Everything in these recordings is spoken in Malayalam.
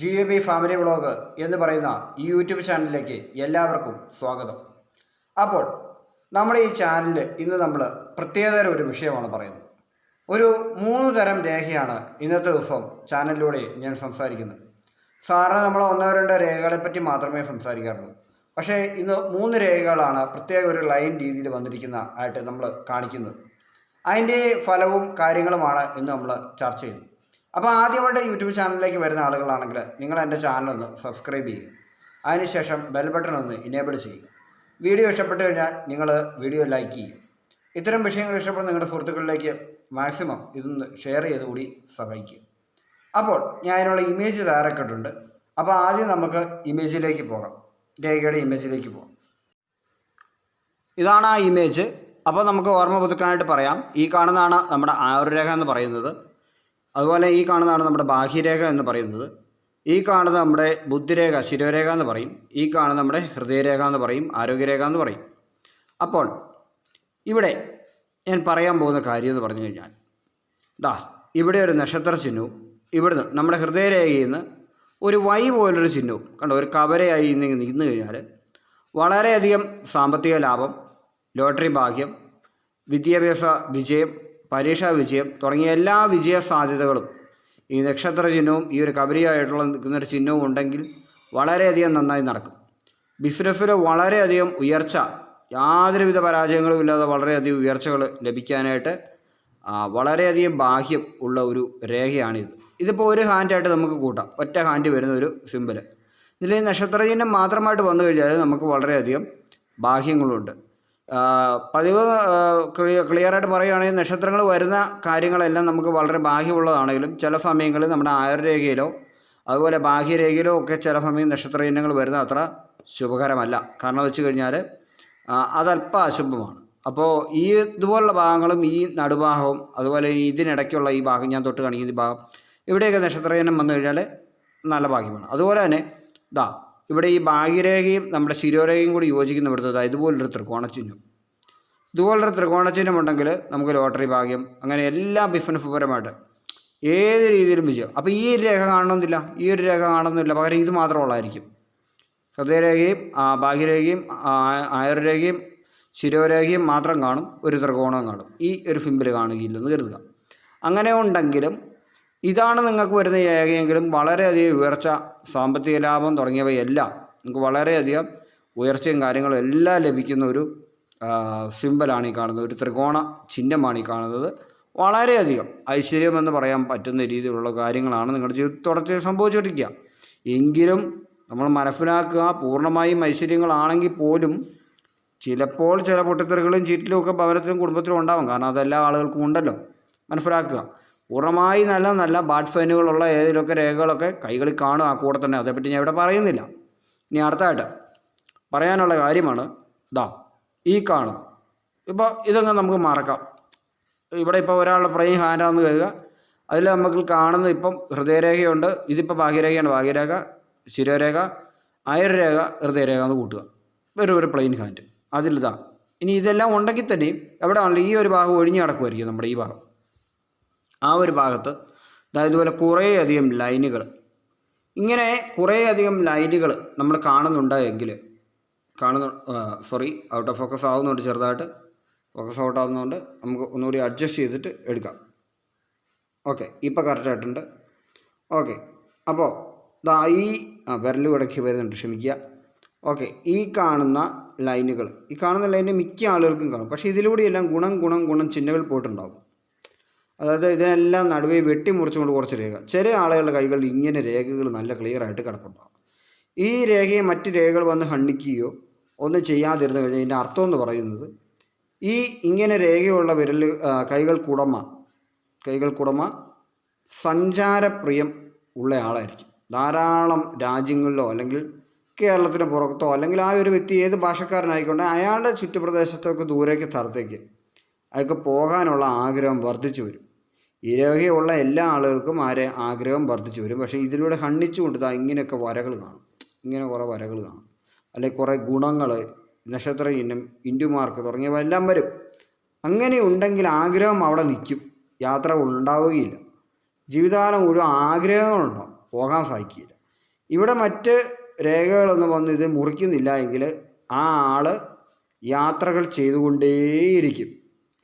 GAB ഫാമിലി വ്ളോഗ് എന്ന് പറയുന്ന ഈ യൂട്യൂബ് ചാനലിലേക്ക് എല്ലാവർക്കും സ്വാഗതം. അപ്പോൾ നമ്മുടെ ഈ ചാനലിൽ ഇന്ന് നമ്മൾ പ്രത്യേകതര ഒരു വിഷയമാണ് പറയുന്നത്. ഒരു 3 തരം രേഖയാണ് ഇന്നത്തെ ദിവസം ചാനലിലൂടെ ഞാൻ സംസാരിക്കുന്നത്. സാധാരണ നമ്മൾ 1-2 രേഖകളെ പറ്റി മാത്രമേ സംസാരിക്കാറുള്ളൂ. പക്ഷേ ഇന്ന് 3 രേഖകളാണ് പ്രത്യേക ഒരു ലൈൻ രീതിയിൽ വന്നിരിക്കുന്ന ആയിട്ട് നമ്മൾ കാണിക്കുന്നത്. അതിൻ്റെ ഫലവും കാര്യങ്ങളുമാണ് ഇന്ന് നമ്മൾ ചർച്ച ചെയ്യുന്നത്. അപ്പോൾ ആദ്യമായിട്ട് യൂട്യൂബ് ചാനലിലേക്ക് വരുന്ന ആളുകളാണെങ്കിൽ നിങ്ങൾ എൻ്റെ ചാനലൊന്ന് സബ്സ്ക്രൈബ് ചെയ്യുക. അതിനുശേഷം ബെൽ ബട്ടൺ ഒന്ന് ഇനേബിൾ ചെയ്യുക. വീഡിയോ ഇഷ്ടപ്പെട്ട് കഴിഞ്ഞാൽ നിങ്ങൾ വീഡിയോ ലൈക്ക് ചെയ്യുക. ഇത്തരം വിഷയങ്ങൾ ഇഷ്ടപ്പെടുന്ന നിങ്ങളുടെ സുഹൃത്തുക്കളിലേക്ക് മാക്സിമം ഇതൊന്ന് ഷെയർ ചെയ്ത് കൂടി സഹായിക്കുക. അപ്പോൾ ഞാൻ അതിനുള്ള ഇമേജ് തയ്യാറാക്കിയിട്ടുണ്ട്. അപ്പോൾ ആദ്യം നമുക്ക് ഇമേജിലേക്ക് പോകാം. രേഖയുടെ ഇമേജിലേക്ക് പോകാം. ഇതാണ് ആ ഇമേജ്. അപ്പോൾ നമുക്ക് ഓർമ്മ പുതുക്കാനായിട്ട് പറയാം. ഈ കാണുന്നതാണ് നമ്മുടെ ആയുർരേഖ എന്ന് പറയുന്നത്. അതുപോലെ ഈ കാണുന്നതാണ് നമ്മുടെ ബാഹ്യരേഖ എന്ന് പറയുന്നത്. ഈ കാണുന്നത് നമ്മുടെ ബുദ്ധിരേഖ ശിരോരേഖ എന്ന് പറയും. ഈ കാണുന്നത് നമ്മുടെ ഹൃദയരേഖ എന്ന് പറയും, ആരോഗ്യരേഖ എന്ന് പറയും. അപ്പോൾ ഇവിടെ ഞാൻ പറയാൻ പോകുന്ന കാര്യം എന്ന് പറഞ്ഞു കഴിഞ്ഞാൽ ഇവിടെ ഒരു നക്ഷത്ര ചിഹ്നവും ഇവിടുന്ന് നമ്മുടെ ഹൃദയരേഖയിൽ നിന്ന് ഒരു വൈ പോലൊരു ചിഹ്നവും കണ്ടോ, ഒരു കവരയായി നിന്ന് കഴിഞ്ഞാൽ വളരെയധികം സാമ്പത്തിക ലാഭം, ലോട്ടറി ഭാഗ്യം, വിദ്യാഭ്യാസ വിജയം, പരീക്ഷാ വിജയം തുടങ്ങിയ എല്ലാ വിജയ സാധ്യതകളും ഈ നക്ഷത്ര ചിഹ്നവും ഈ ഒരു കബരിയായിട്ടുള്ള നിൽക്കുന്നൊരു ചിഹ്നവും ഉണ്ടെങ്കിൽ വളരെയധികം നന്നായി നടക്കും. ബിസിനസ്സിൽ വളരെയധികം ഉയർച്ച, യാതൊരുവിധ പരാജയങ്ങളും ഇല്ലാതെ വളരെയധികം ഉയർച്ചകൾ ലഭിക്കാനായിട്ട് വളരെയധികം ബാഹ്യം ഉള്ള ഒരു രേഖയാണിത്. ഇതിപ്പോൾ ഒരു ഹാൻഡായിട്ട് നമുക്ക് കൂട്ടാം, ഒറ്റ ഹാൻഡ് വരുന്ന ഒരു സിമ്പൽ. ഇതിൽ നക്ഷത്ര ചിഹ്നം മാത്രമായിട്ട് വന്നു കഴിഞ്ഞാൽ നമുക്ക് വളരെയധികം ബാഹ്യങ്ങളുണ്ട്. പതിവ് ക്ലിയറായിട്ട് പറയുകയാണെങ്കിൽ നക്ഷത്രങ്ങൾ വരുന്ന കാര്യങ്ങളെല്ലാം നമുക്ക് വളരെ ബാഹ്യമുള്ളതാണെങ്കിലും ചില സമയങ്ങളിൽ നമ്മുടെ ആയുർരേഖയിലോ അതുപോലെ ബാഹ്യരേഖയിലോ ഒക്കെ ചില സമയം നക്ഷത്ര ചിഹ്നങ്ങൾ വരുന്ന അത്ര ശുഭകരമല്ല. കാരണം വെച്ച് കഴിഞ്ഞാൽ അതല്പം അശുഭമാണ്. അപ്പോൾ ഈ ഇതുപോലുള്ള ഭാഗങ്ങളും ഈ നടുഭാഗവും അതുപോലെ ഇതിനിടയ്ക്കുള്ള ഈ ഭാഗം ഞാൻ തൊട്ട് കാണിക്കുന്ന ഈ ഭാഗം ഇവിടെയൊക്കെ നക്ഷത്ര ചിഹ്നം വന്നു കഴിഞ്ഞാൽ നല്ല ഭാഗ്യമാണ്. അതുപോലെ തന്നെ ഇവിടെ ഈ ഭാഗ്യരേഖയും നമ്മുടെ ശിരോരേഖയും കൂടി യോജിക്കുന്ന ഇവിടുത്തെ ഇതുപോലൊരു ത്രികോണചിഹ്നം, ഇതുപോലൊരു ത്രികോണചിഹ്നം ഉണ്ടെങ്കിൽ നമുക്ക് ലോട്ടറി ഭാഗ്യം, അങ്ങനെ എല്ലാ ബിസിനസ്സുപരമായിട്ട് ഏത് രീതിയിലും വിജയം. അപ്പോൾ ഈ രേഖ കാണണമെന്നില്ല, ഈ ഒരു രേഖ കാണണമെന്നില്ല, പകരം ഇത് മാത്രമുള്ളതായിരിക്കും. ഹൃദയരേഖയും ഭാഗ്യരേഖയും ആയുർരേഖയും ശിരോരേഖയും മാത്രം കാണും, ഒരു ത്രികോണവും കാണും, ഈ ഒരു സിമ്പിൾ കാണുകയില്ലെന്ന് കരുതുക. അങ്ങനെ ഉണ്ടെങ്കിലും ഇതാണ് നിങ്ങൾക്ക് വരുന്ന രേഖയെങ്കിലും വളരെയധികം ഉയർച്ച, സാമ്പത്തിക ലാഭം തുടങ്ങിയവയെല്ലാം നിങ്ങൾക്ക് വളരെയധികം ഉയർച്ചയും കാര്യങ്ങളും എല്ലാം ലഭിക്കുന്ന ഒരു സിമ്പലാണ് ഈ കാണുന്നത്, ഒരു ത്രികോണ ചിഹ്നമാണ് ഈ കാണുന്നത്. വളരെയധികം ഐശ്വര്യമെന്ന് പറയാൻ പറ്റുന്ന രീതിയിലുള്ള കാര്യങ്ങളാണ് നിങ്ങളുടെ ജീവിതത്തിൽ തുടർച്ചയായി സംഭവിച്ചുകൊണ്ടിരിക്കുക. എങ്കിലും നമ്മൾ മനസ്സിലാക്കുക, പൂർണ്ണമായും ഐശ്വര്യങ്ങളാണെങ്കിൽ പോലും ചിലപ്പോൾ ചില പൊട്ടിത്തെറികളും ചീറ്റിലും ഒക്കെ ഭവനത്തിലും കുടുംബത്തിലും ഉണ്ടാകും. കാരണം അതെല്ലാ ആളുകൾക്കും ഉണ്ടല്ലോ. മനസ്സിലാക്കുക, പൂർണ്ണമായി നല്ല ബാഡ് ഫൈനുകളുള്ള ഏതെങ്കിലുമൊക്കെ രേഖകളൊക്കെ കൈകളിൽ കാണും. ആ കൂടെ തന്നെ അതേപ്പറ്റി ഞാൻ ഇവിടെ പറയുന്നില്ല. ഇനി അടുത്തായിട്ട് പറയാനുള്ള കാര്യമാണ് ഈ കാണും. ഇപ്പോൾ ഇതൊക്കെ നമുക്ക് മറക്കാം. ഇവിടെ ഇപ്പോൾ ഒരാളുടെ പ്രൈം ഹാൻഡാണെന്ന് കരുതുക. അതിൽ നമുക്ക് കാണുന്നത് ഇപ്പം ഹൃദയരേഖയുണ്ട്, ഇതിപ്പോൾ ഭാഗ്യരേഖയാണ്. ഭാഗ്യരേഖ, ശിരോരേഖ, ആയുർരേഖ, ഹൃദയരേഖ എന്ന് കൂട്ടുക, ഒരു പ്ലെയിൻ ഹാൻഡ്. അതിലിതാ ഇനി ഇതെല്ലാം ഉണ്ടെങ്കിൽ തന്നെയും എവിടെ ആണല്ലോ ഈ ഒരു ഭാഗം ഒഴിഞ്ഞു കിടക്കുമായിരിക്കും. നമ്മുടെ ഈ ഭാഗം, ആ ഒരു ഭാഗത്ത് ഇതുപോലെ കുറേയധികം ലൈനുകൾ, ഇങ്ങനെ കുറേയധികം ലൈനുകൾ നമ്മൾ കാണുന്നുണ്ടെങ്കിൽ ഔട്ട് ഓഫ് ഫോക്കസ് ആവുന്നുണ്ട്, ചെറുതായിട്ട് ഫോക്കസ് ഔട്ട് ആവുന്നതുകൊണ്ട് നമുക്ക് ഒന്നുകൂടി അഡ്ജസ്റ്റ് ചെയ്തിട്ട് എടുക്കാം. ഓക്കെ, ഇപ്പോൾ കറക്റ്റായിട്ടുണ്ട്. ഓക്കെ, അപ്പോൾ ഈ വിരൽ ഇടയ്ക്ക് വരുന്നുണ്ട്, ക്ഷമിക്കുക. ഓക്കെ, ഈ കാണുന്ന ലൈനുകൾ, ഈ കാണുന്ന ലൈന് മിക്ക ആളുകൾക്കും കാണും. പക്ഷേ ഇതിലൂടെയെല്ലാം ഗുണം ചിഹ്നങ്ങൾ പോയിട്ടുണ്ടാകും. അതായത് ഇതിനെല്ലാം നടുവേ വെട്ടിമുറിച്ചുകൊണ്ട് കുറച്ച് രേഖ. ചില ആളുകളുടെ കൈകളിൽ ഇങ്ങനെ രേഖകൾ നല്ല ക്ലിയറായിട്ട് കിടപ്പുണ്ടാകും. ഈ രേഖയെ മറ്റ് രേഖകൾ വന്ന് ഖണ്ഡിക്കുകയോ ഒന്നും ചെയ്യാതിരുന്നു കഴിഞ്ഞാൽ ഇതിൻ്റെ അർത്ഥം എന്ന് പറയുന്നത് ഈ ഇങ്ങനെ രേഖയുള്ള കൈകൾക്കുടമ സഞ്ചാരപ്രിയം ഉള്ള ആളായിരിക്കും. ധാരാളം രാജ്യങ്ങളിലോ അല്ലെങ്കിൽ കേരളത്തിന് പുറത്തോ അല്ലെങ്കിൽ ആ ഒരു വ്യക്തി ഏത് ഭാഷക്കാരനായിക്കൊണ്ട് അയാളുടെ ചുറ്റുപ്രദേശത്തൊക്കെ ദൂരേക്ക് സ്ഥലത്തേക്ക് അയാൾക്ക് പോകാനുള്ള ആഗ്രഹം വർദ്ധിച്ചു വരും. ഈ രേഖയുള്ള എല്ലാ ആളുകൾക്കും ആഗ്രഹം വർദ്ധിച്ചു വരും. പക്ഷേ ഇതിലൂടെ ഖണ്ഡിച്ചുകൊണ്ട് ഇങ്ങനെയൊക്കെ വരകൾ കാണും, ഇങ്ങനെ കുറേ വരകൾ കാണും, അല്ലെങ്കിൽ കുറേ ഗുണങ്ങൾ, നക്ഷത്ര ചിഹ്നം, ഇൻഡു മാർക്ക് തുടങ്ങിയവ എല്ലാം വരും. അങ്ങനെ ഉണ്ടെങ്കിൽ ആഗ്രഹം അവിടെ നിൽക്കും, യാത്ര ഉണ്ടാവുകയില്ല. ജീവിതകാലം മുഴുവൻ ആഗ്രഹങ്ങളുണ്ടാവും, പോകാൻ സാധിക്കില്ല. ഇവിടെ മറ്റ് രേഖകളൊന്നും വന്ന് ഇത് മുറിക്കുന്നില്ല എങ്കിൽ ആ ആൾ യാത്രകൾ ചെയ്തുകൊണ്ടേയിരിക്കും.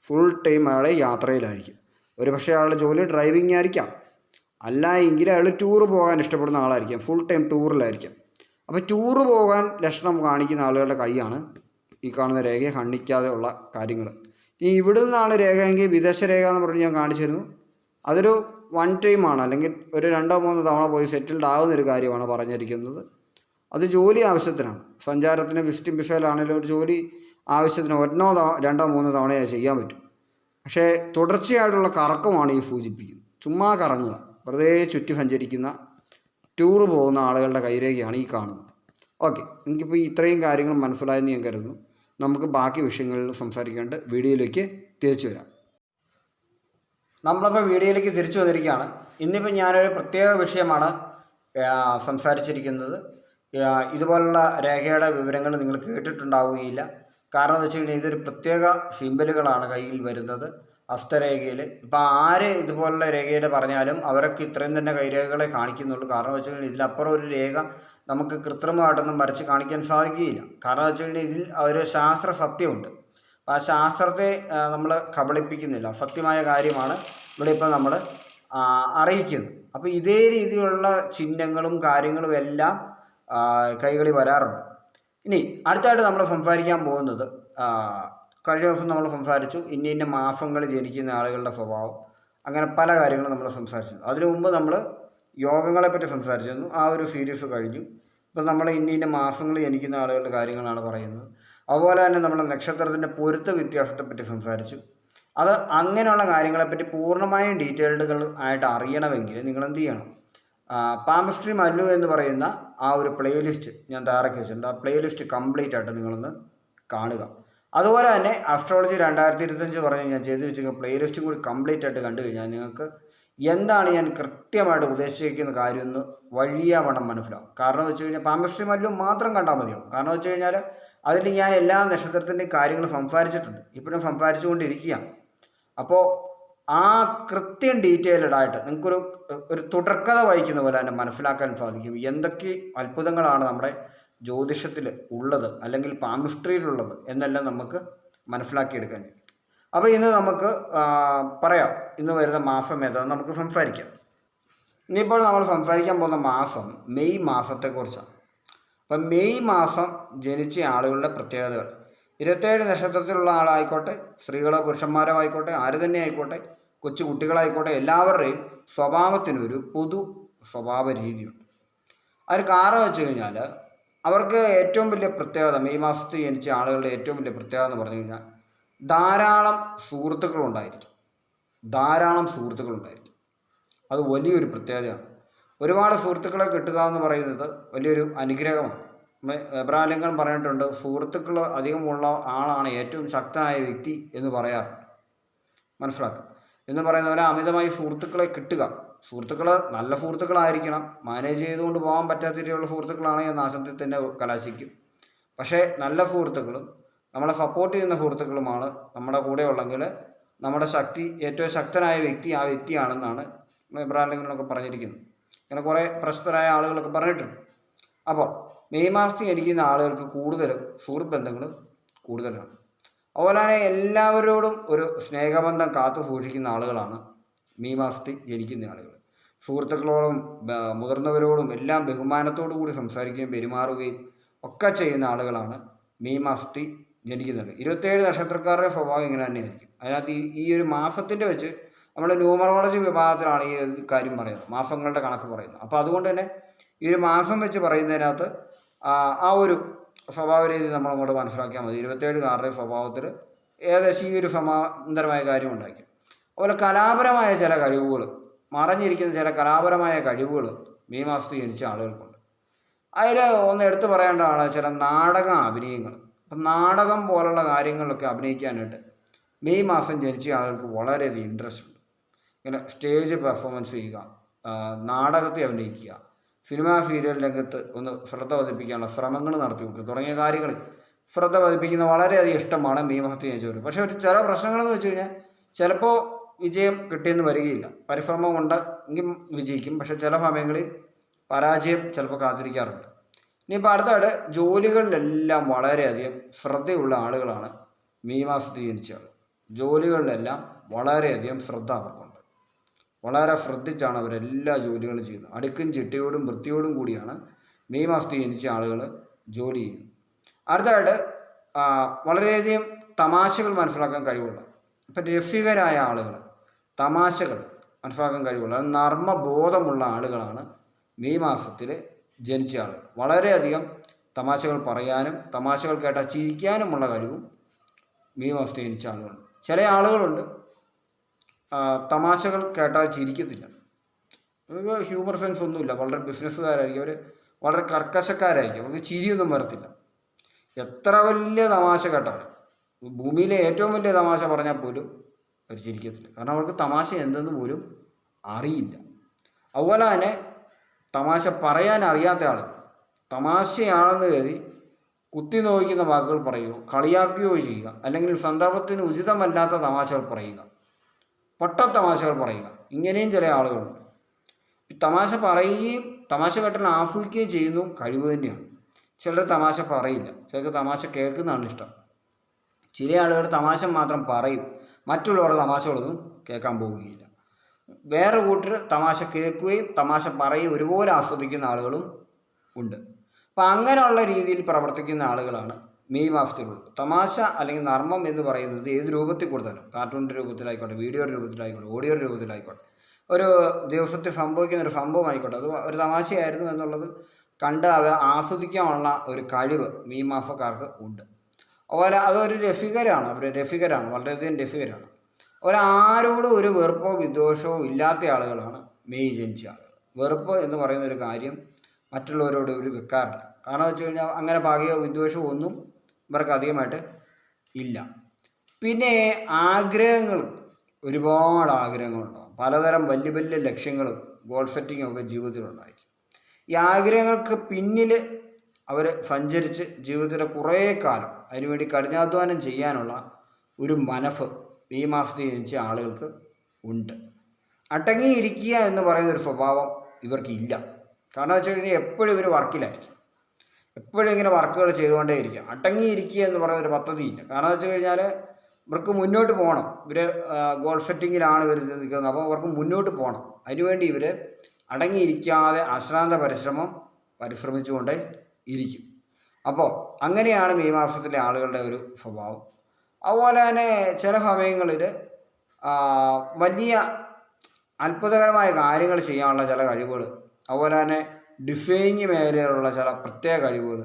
ഫുൾ ടൈം അയാൾ യാത്രയിലായിരിക്കും. ഒരു പക്ഷേ അയാളുടെ ജോലി ഡ്രൈവിംഗ് ആയിരിക്കാം, അല്ല എങ്കിൽ അയാൾ ടൂറ് പോകാൻ ഇഷ്ടപ്പെടുന്ന ആളായിരിക്കും, ഫുൾ ടൈം ടൂറിലായിരിക്കും. അപ്പോൾ ടൂറ് പോകാൻ ലക്ഷണം കാണിക്കുന്ന ആളുകളുടെ കൈയാണ് ഈ കാണുന്ന രേഖയെ ഹണ്ണിക്കാതെ ഉള്ള കാര്യങ്ങൾ. ഇനി ഇവിടെ നിന്നാണ് രേഖയെങ്കിൽ വിദേശ രേഖ എന്ന് പറഞ്ഞ് ഞാൻ കാണിച്ചിരുന്നു. അതൊരു വൺ ടൈമാണ്, അല്ലെങ്കിൽ ഒരു 2-3 തവണ പോയി സെറ്റിൽഡ് ആകുന്നൊരു കാര്യമാണ് പറഞ്ഞിരിക്കുന്നത്. അത് ജോലി ആവശ്യത്തിനാണ്. സഞ്ചാരത്തിന് വിസിറ്റിംഗ് വിസയിലാണെങ്കിലും ഒരു ജോലി ആവശ്യത്തിന് 1-2-3 തവണയായി ചെയ്യാൻ പറ്റും. പക്ഷേ തുടർച്ചയായിട്ടുള്ള കറക്കമാണ് ഈ സൂചിപ്പിക്കുന്നത്. ചുമ്മാ കറങ്ങുക, വെറുതെ ചുറ്റി സഞ്ചരിക്കുന്ന ടൂറ് പോകുന്ന ആളുകളുടെ കൈരേഖയാണ് ഈ കാണുന്നത്. ഓക്കെ, എനിക്കിപ്പോൾ ഇത്രയും കാര്യങ്ങൾ മനസ്സിലായെന്ന് ഞാൻ കരുതുന്നു. നമുക്ക് ബാക്കി വിഷയങ്ങളിൽ സംസാരിക്കേണ്ട വീഡിയോയിലേക്ക് തിരിച്ചു വരാം. നമ്മളിപ്പോൾ വീഡിയോയിലേക്ക് തിരിച്ചു വന്നിരിക്കുകയാണ്. ഇന്നിപ്പോൾ ഞാനൊരു പ്രത്യേക വിഷയമാണ് സംസാരിച്ചിരിക്കുന്നത്. ഇതുപോലുള്ള രേഖയുടെ വിവരങ്ങൾ നിങ്ങൾ കേട്ടിട്ടുണ്ടാവുകയില്ല. കാരണം എന്ന് വെച്ച് കഴിഞ്ഞാൽ ഇതൊരു പ്രത്യേക സിമ്പലുകളാണ് കയ്യിൽ വരുന്നത് ഹസ്തരേഖയിൽ. ഇപ്പോൾ ആര് ഇതുപോലുള്ള രേഖയുടെ പറഞ്ഞാലും അവരൊക്കെ ഇത്രയും തന്നെ കൈരേഖകളെ കാണിക്കുന്നുള്ളൂ. കാരണം വെച്ച് കഴിഞ്ഞാൽ ഇതിലപ്പുറം ഒരു രേഖ നമുക്ക് കൃത്രിമമായിട്ടൊന്നും വരച്ച് കാണിക്കാൻ സാധിക്കുകയില്ല. കാരണം വെച്ച് കഴിഞ്ഞാൽ ഇതിൽ ഒരു ശാസ്ത്ര സത്യമുണ്ട്. അപ്പോൾ ആ ശാസ്ത്രത്തെ നമ്മൾ കബളിപ്പിക്കുന്നില്ല, സത്യമായ കാര്യമാണ് ഇവിടെ ഇപ്പോൾ നമ്മൾ അറിയിക്കുന്നത്. അപ്പോൾ ഇതേ രീതിയിലുള്ള ചിഹ്നങ്ങളും കാര്യങ്ങളും എല്ലാം കൈകളിൽ വരാറുണ്ട്. ഇനി അടുത്തായിട്ട് നമ്മൾ സംസാരിക്കാൻ പോകുന്നത്, കഴിഞ്ഞ ദിവസം നമ്മൾ സംസാരിച്ചു ഇന്ന മാസങ്ങളിൽ ജനിക്കുന്ന ആളുകളുടെ സ്വഭാവം, അങ്ങനെ പല കാര്യങ്ങളും നമ്മൾ സംസാരിച്ചു. അതിനു മുമ്പ് നമ്മൾ യോഗങ്ങളെപ്പറ്റി സംസാരിച്ചിരുന്നു. ആ ഒരു സീരീസ് കഴിഞ്ഞു. ഇപ്പം നമ്മൾ ഇന്ന മാസങ്ങളിൽ ജനിക്കുന്ന ആളുകളുടെ കാര്യങ്ങളാണ് പറയുന്നത്. അതുപോലെ തന്നെ നമ്മൾ നക്ഷത്രത്തിൻ്റെ പൊരുത്ത വ്യത്യാസത്തെപ്പറ്റി സംസാരിച്ചു. അത് അങ്ങനെയുള്ള കാര്യങ്ങളെപ്പറ്റി പൂർണ്ണമായും ഡീറ്റെയിൽഡുകൾ ആയിട്ട് അറിയണമെങ്കിൽ നിങ്ങൾ എന്ത് ചെയ്യണം? പാമിസ്ട്രി മല്ലു എന്ന് പറയുന്ന ആ ഒരു പ്ലേലിസ്റ്റ് ഞാൻ തയ്യാറാക്കി വെച്ചിട്ടുണ്ട്. ആ പ്ലേലിസ്റ്റ് കംപ്ലീറ്റ് ആയിട്ട് നിങ്ങളൊന്ന് കാണുക. അതുപോലെ തന്നെ അസ്ട്രോളജി 2025 പറഞ്ഞ് ഞാൻ ചെയ്തു വെച്ചിരിക്കുന്ന പ്ലേലിസ്റ്റും കൂടി കംപ്ലീറ്റ് ആയിട്ട് കണ്ടു കഴിഞ്ഞാൽ നിങ്ങൾക്ക് എന്താണ് ഞാൻ കൃത്യമായിട്ട് ഉദ്ദേശിക്കുന്ന കാര്യമെന്ന് വഴിയാവണ്ണം മനസ്സിലാവും. കാരണം വെച്ച് കഴിഞ്ഞാൽ പാമിസ്ട്രി മല്ലു മാത്രം കണ്ടാൽ മതിയാവും. കാരണം വെച്ച് കഴിഞ്ഞാൽ അതിൽ ഞാൻ എല്ലാ നക്ഷത്രത്തിൻ്റെയും കാര്യങ്ങൾ സംസാരിച്ചിട്ടുണ്ട്, ഇപ്പോഴും സംസാരിച്ചുകൊണ്ടിരിക്കുകയാണ്. അപ്പോൾ ആ കൃത്യം ഡീറ്റെയിൽഡ് ആയിട്ട് നിങ്ങൾക്കൊരു തുടർക്കഥ വായിക്കുന്ന പോലെ തന്നെ മനസ്സിലാക്കാൻ സാധിക്കും എന്തൊക്കെ അത്ഭുതങ്ങളാണ് നമ്മുടെ ജ്യോതിഷത്തിൽ ഉള്ളത്, അല്ലെങ്കിൽ പാമിസ്ട്രിയിലുള്ളത് എന്നെല്ലാം നമുക്ക് മനസ്സിലാക്കിയെടുക്കാൻ കഴിയും. അപ്പോൾ ഇന്ന് നമുക്ക് പറയാം, ഇന്ന് വരുന്ന മാസം ഏതാണെന്ന് നമുക്ക് സംസാരിക്കാം. ഇനിയിപ്പോൾ നമ്മൾ സംസാരിക്കാൻ പോകുന്ന മാസം മെയ് മാസത്തെക്കുറിച്ചാണ്. അപ്പം മെയ് മാസം ജനിച്ച ആളുകളുടെ പ്രത്യേകതകൾ, 27 നക്ഷത്രത്തിലുള്ള ആളായിക്കോട്ടെ, സ്ത്രീകളോ പുരുഷന്മാരോ ആയിക്കോട്ടെ, ആര് തന്നെ ആയിക്കോട്ടെ, കൊച്ചു കുട്ടികളായിക്കോട്ടെ, എല്ലാവരുടെയും സ്വഭാവത്തിനൊരു പൊതു സ്വഭാവ രീതിയുണ്ട്. അതിന് കാരണം വെച്ച് കഴിഞ്ഞാൽ അവർക്ക് ഏറ്റവും വലിയ പ്രത്യേകത, മെയ് മാസത്തിൽ ജനിച്ച ആളുകളുടെ ഏറ്റവും വലിയ പ്രത്യേകത എന്ന് പറഞ്ഞു കഴിഞ്ഞാൽ ധാരാളം സുഹൃത്തുക്കളുണ്ടായിരിക്കും. അത് വലിയൊരു പ്രത്യേകതയാണ്. ഒരുപാട് സുഹൃത്തുക്കളെ കിട്ടുക എന്ന് പറയുന്നത് വലിയൊരു അനുഗ്രഹമാണ്. എബ്രഹാം ലിങ്കൺ പറഞ്ഞിട്ടുണ്ട്, സുഹൃത്തുക്കൾ അധികമുള്ള ആളാണ് ഏറ്റവും ശക്തനായ വ്യക്തി എന്ന് പറയാറുണ്ട്. മനസ്സിലാക്കുക എന്ന് പറയുന്ന പോലെ അമിതമായി സുഹൃത്തുക്കളെ കിട്ടുക, സുഹൃത്തുക്കൾ നല്ല സുഹൃത്തുക്കളായിരിക്കണം. മാനേജ് ചെയ്തുകൊണ്ട് പോകാൻ പറ്റാത്ത രീതിയിലുള്ള സുഹൃത്തുക്കളാണെങ്കിൽ നാശത്തിൽ തന്നെ കലാശിക്കും. പക്ഷേ നല്ല സുഹൃത്തുക്കളും നമ്മളെ സപ്പോർട്ട് ചെയ്യുന്ന സുഹൃത്തുക്കളുമാണ് നമ്മുടെ കൂടെ ഉള്ളെങ്കിൽ നമ്മുടെ ഏറ്റവും ശക്തനായ വ്യക്തി ആ വ്യക്തിയാണെന്നാണ് എബ്രഹാം ലിങ്കണൊക്കെ പറഞ്ഞിരിക്കുന്നത്. അങ്ങനെ കുറേ പ്രശസ്തരായ ആളുകളൊക്കെ പറഞ്ഞിട്ടുണ്ട്. അപ്പോൾ മെയ് മാസത്തിൽ ജനിക്കുന്ന ആളുകൾക്ക് കൂടുതലും സുഹൃത്ത് ബന്ധങ്ങൾ കൂടുതലാണ്. അതുപോലെ തന്നെ എല്ലാവരോടും ഒരു സ്നേഹബന്ധം കാത്തു സൂക്ഷിക്കുന്ന ആളുകളാണ് മെയ് മാസത്തിൽ ജനിക്കുന്ന ആളുകൾ. സുഹൃത്തുക്കളോടും മുതിർന്നവരോടും എല്ലാം ബഹുമാനത്തോടു കൂടി സംസാരിക്കുകയും പെരുമാറുകയും ഒക്കെ ചെയ്യുന്ന ആളുകളാണ് മെയ് മാസത്തിൽ ജനിക്കുന്നത്. 27 നക്ഷത്രക്കാരുടെ സ്വഭാവം ഇങ്ങനെ തന്നെയായിരിക്കും. അതിനകത്ത് ഈ ഒരു മാസത്തിൻ്റെ വെച്ച് നമ്മുടെ ന്യൂമറോളജി വിഭാഗത്തിലാണ് ഈ കാര്യം പറയുന്നത്, മാസങ്ങളുടെ കണക്ക് പറയുന്നത്. അപ്പോൾ അതുകൊണ്ട് തന്നെ ഈ ഒരു മാസം വെച്ച് പറയുന്നതിനകത്ത് ആ ഒരു സ്വഭാവ രീതി നമ്മളങ്ങോട്ട് മനസ്സിലാക്കിയാൽ മതി. 27കാരുടെ സ്വഭാവത്തിൽ ഏകദേശം ഈ ഒരു സമാന്തരമായ കാര്യം ഉണ്ടാക്കി. അതുപോലെ കലാപരമായ ചില കഴിവുകൾ, മറഞ്ഞിരിക്കുന്ന ചില കലാപരമായ കഴിവുകൾ മെയ് മാസത്തിൽ ജനിച്ച ആളുകൾക്കുണ്ട്. അതിൽ ഒന്ന് എടുത്തു പറയേണ്ടതാണ് ചില നാടക അഭിനയങ്ങൾ. അപ്പം നാടകം പോലുള്ള കാര്യങ്ങളിലൊക്കെ അഭിനയിക്കാനായിട്ട് മെയ് മാസം ജനിച്ച ആളുകൾക്ക് വളരെയധികം ഇൻട്രസ്റ്റ് ഉണ്ട്. ഇങ്ങനെ സ്റ്റേജ് പെർഫോമൻസ് ചെയ്യുക, നാടകത്തെ അഭിനയിക്കുക, സിനിമാ സീരിയൽ രംഗത്ത് ഒന്ന് ശ്രദ്ധ പതിപ്പിക്കാനുള്ള ശ്രമങ്ങൾ നടത്തി വെക്കുക തുടങ്ങിയ കാര്യങ്ങളിൽ ശ്രദ്ധ പതിപ്പിക്കുന്ന വളരെയധികം ഇഷ്ടമാണ് മെയ് മാസത്തിൽ ജനിച്ചവർ. പക്ഷേ ചില പ്രശ്നങ്ങളെന്ന് വെച്ച് കഴിഞ്ഞാൽ ചിലപ്പോൾ വിജയം കിട്ടിയെന്ന് വരികയില്ല. പരിശ്രമം ഉണ്ടെങ്കിൽ വിജയിക്കും, പക്ഷേ ചില സമയങ്ങളിൽ പരാജയം ചിലപ്പോൾ കാത്തിരിക്കാറുണ്ട്. ഇനിയിപ്പോൾ അടുത്തായിട്ട് ജോലികളിലെല്ലാം വളരെയധികം ശ്രദ്ധയുള്ള ആളുകളാണ് മെയ് മാസത്തിൽ ജനിച്ച ആൾ. ജോലികളിലെല്ലാം വളരെയധികം ശ്രദ്ധ അവർക്കുണ്ട്. വളരെ ശ്രദ്ധിച്ചാണ് അവരെല്ലാ ജോലികളും ചെയ്യുന്നത്. അടുക്കും ചിട്ടയോടും വൃത്തിയോടും കൂടിയാണ് മെയ് മാസത്തിൽ ജനിച്ച ആളുകൾ ജോലി ചെയ്യുന്നത്. അടുത്തായിട്ട് വളരെയധികം തമാശകൾ മനസ്സിലാക്കാൻ കഴിവുള്ള, ഇപ്പം രസികരായ ആളുകൾ, തമാശകൾ മനസ്സിലാക്കാൻ കഴിവുള്ള, നർമ്മബോധമുള്ള ആളുകളാണ് മെയ് മാസത്തിൽ ജനിച്ച ആളുകൾ. വളരെയധികം തമാശകൾ പറയാനും തമാശകൾ കേട്ടാൽ ചിരിക്കാനുമുള്ള കഴിവും മെയ് മാസത്തിൽ ജനിച്ച ആളുകളുണ്ട്. ചില ആളുകളുണ്ട് തമാശകൾ കേട്ടാൽ ചിരിക്കത്തില്ല, ഹ്യൂമർ സെൻസ് ഒന്നുമില്ല, വളരെ ബിസിനസ്സുകാരായിരിക്കും, അവർ വളരെ കർക്കശക്കാരായിരിക്കും, അവർക്ക് ചിരിയൊന്നും വരത്തില്ല. എത്ര വലിയ തമാശ കേട്ടാൽ, ഭൂമിയിലെ ഏറ്റവും വലിയ തമാശ പറഞ്ഞാൽ പോലും അവർ ചിരിക്കത്തില്ല, കാരണം അവർക്ക് തമാശ എന്തെന്ന് പോലും അറിയില്ല. അതുപോലെ തന്നെ തമാശ പറയാൻ അറിയാത്ത ആൾ തമാശയാണെന്ന് കരുതി കുത്തി നോക്കിക്കുന്ന വാക്കുകൾ പറയുകയോ കളിയാക്കുകയോ ചെയ്യുക, അല്ലെങ്കിൽ സന്ദർഭത്തിന് ഉചിതമല്ലാത്ത തമാശകൾ പറയുക, പൊട്ടത്തമാശകൾ പറയുക, ഇങ്ങനെയും ചില ആളുകളുണ്ട്. തമാശ പറയുകയും തമാശ കേട്ടാൽ ആസ്വദിക്കുകയും ചെയ്യുന്നു കഴിവ് തന്നെയാണ്. ചിലർ തമാശ പറയില്ല, ചിലർക്ക് തമാശ കേൾക്കുന്നതാണ് ഇഷ്ടം. ചില ആളുകൾ തമാശ മാത്രം പറയും, മറ്റുള്ളവരുടെ തമാശകളൊന്നും കേൾക്കാൻ പോവുകയില്ല. വേറെ കൂട്ടർ തമാശ കേൾക്കുകയും തമാശ പറയുകയും ഒരുപോലെ ആസ്വദിക്കുന്ന ആളുകളും ഉണ്ട്. അപ്പം അങ്ങനെയുള്ള രീതിയിൽ പ്രവർത്തിക്കുന്ന ആളുകളാണ് മെയ് മാസത്തിലുള്ളത്. തമാശ അല്ലെങ്കിൽ നർമ്മം എന്ന് പറയുന്നത് ഏത് രൂപത്തിൽ കൊടുത്താലും, കാർട്ടൂണിൻ്റെ രൂപത്തിലായിക്കോട്ടെ, വീഡിയോയുടെ രൂപത്തിലായിക്കോട്ടെ, ഓഡിയോയുടെ രൂപത്തിലായിക്കോട്ടെ, ഒരു ദിവസത്തിൽ സംഭവിക്കുന്ന ഒരു സംഭവമായിക്കോട്ടെ, അത് ഒരു തമാശയായിരുന്നു എന്നുള്ളത് കണ്ട് ആസ്വദിക്കാനുള്ള ഒരു കഴിവ് മെയ് മാസക്കാർക്ക് ഉണ്ട്. അതുപോലെ അതൊരു രസികരാണ്, അവർ രസികരാണ്, വളരെയധികം രസികരാണ്. അവരാരോടും ഒരു വെറുപ്പോ വിദ്വേഷമോ ഇല്ലാത്ത ആളുകളാണ് മെയ് ജനിച്ച ആളുകൾ. വെറുപ്പ് എന്ന് പറയുന്ന ഒരു കാര്യം മറ്റുള്ളവരോട് ഇവർ വെക്കാറില്ല. കാരണം വെച്ച് കഴിഞ്ഞാൽ അങ്ങനെ പകയോ വിദ്വേഷമോ ഒന്നും ഇവർക്ക് അധികമായിട്ട് ഇല്ല. പിന്നെ ആഗ്രഹങ്ങൾ, ഒരുപാട് ആഗ്രഹങ്ങളുണ്ടാകും, പലതരം വലിയ വലിയ ലക്ഷ്യങ്ങളും ഗോൾ സെറ്റിങ്ങും ഒക്കെ ജീവിതത്തിലുണ്ടായിരിക്കും. ഈ ആഗ്രഹങ്ങൾക്ക് പിന്നിൽ അവർ സഞ്ചരിച്ച് ജീവിതത്തിലെ കുറേ കാലം അതിനുവേണ്ടി കഠിനാധ്വാനം ചെയ്യാനുള്ള ഒരു മനസ്സ് ഈ മാസത്തിൽ ജനിച്ച ആളുകൾക്ക് ഉണ്ട്. അടങ്ങിയിരിക്കുക എന്ന് പറയുന്നൊരു സ്വഭാവം ഇവർക്കില്ല. കാരണം വെച്ച് കഴിഞ്ഞാൽ എപ്പോഴും ഇവർ വർക്കിലായിരിക്കും, എപ്പോഴും ഇങ്ങനെ വർക്കുകൾ ചെയ്തുകൊണ്ടേ ഇരിക്കുക. അടങ്ങിയിരിക്കുക എന്ന് പറയുന്നൊരു പദ്ധതിയില്ല. കാരണം വെച്ച് കഴിഞ്ഞാൽ ഇവർക്ക് മുന്നോട്ട് പോകണം, ഇവർ ഗോൾ സെറ്റിങ്ങിലാണ് ഇവർ നിൽക്കുന്നത്, അപ്പോൾ അവർക്ക് മുന്നോട്ട് പോകണം. അതിനുവേണ്ടി ഇവർ അടങ്ങിയിരിക്കാതെ അശ്രാന്ത പരിശ്രമിച്ചുകൊണ്ടേ ഇരിക്കും. അപ്പോൾ അങ്ങനെയാണ് മെയ് മാസത്തിലെ ആളുകളുടെ ഒരു സ്വഭാവം. അതുപോലെ തന്നെ ചില സമയങ്ങളിൽ വലിയ അത്ഭുതകരമായ കാര്യങ്ങൾ ചെയ്യാനുള്ള ചില കഴിവുകൾ, അതുപോലെ തന്നെ ഡിസൈനിങ് മേഖലയിലുള്ള ചില പ്രത്യേക കഴിവുകൾ,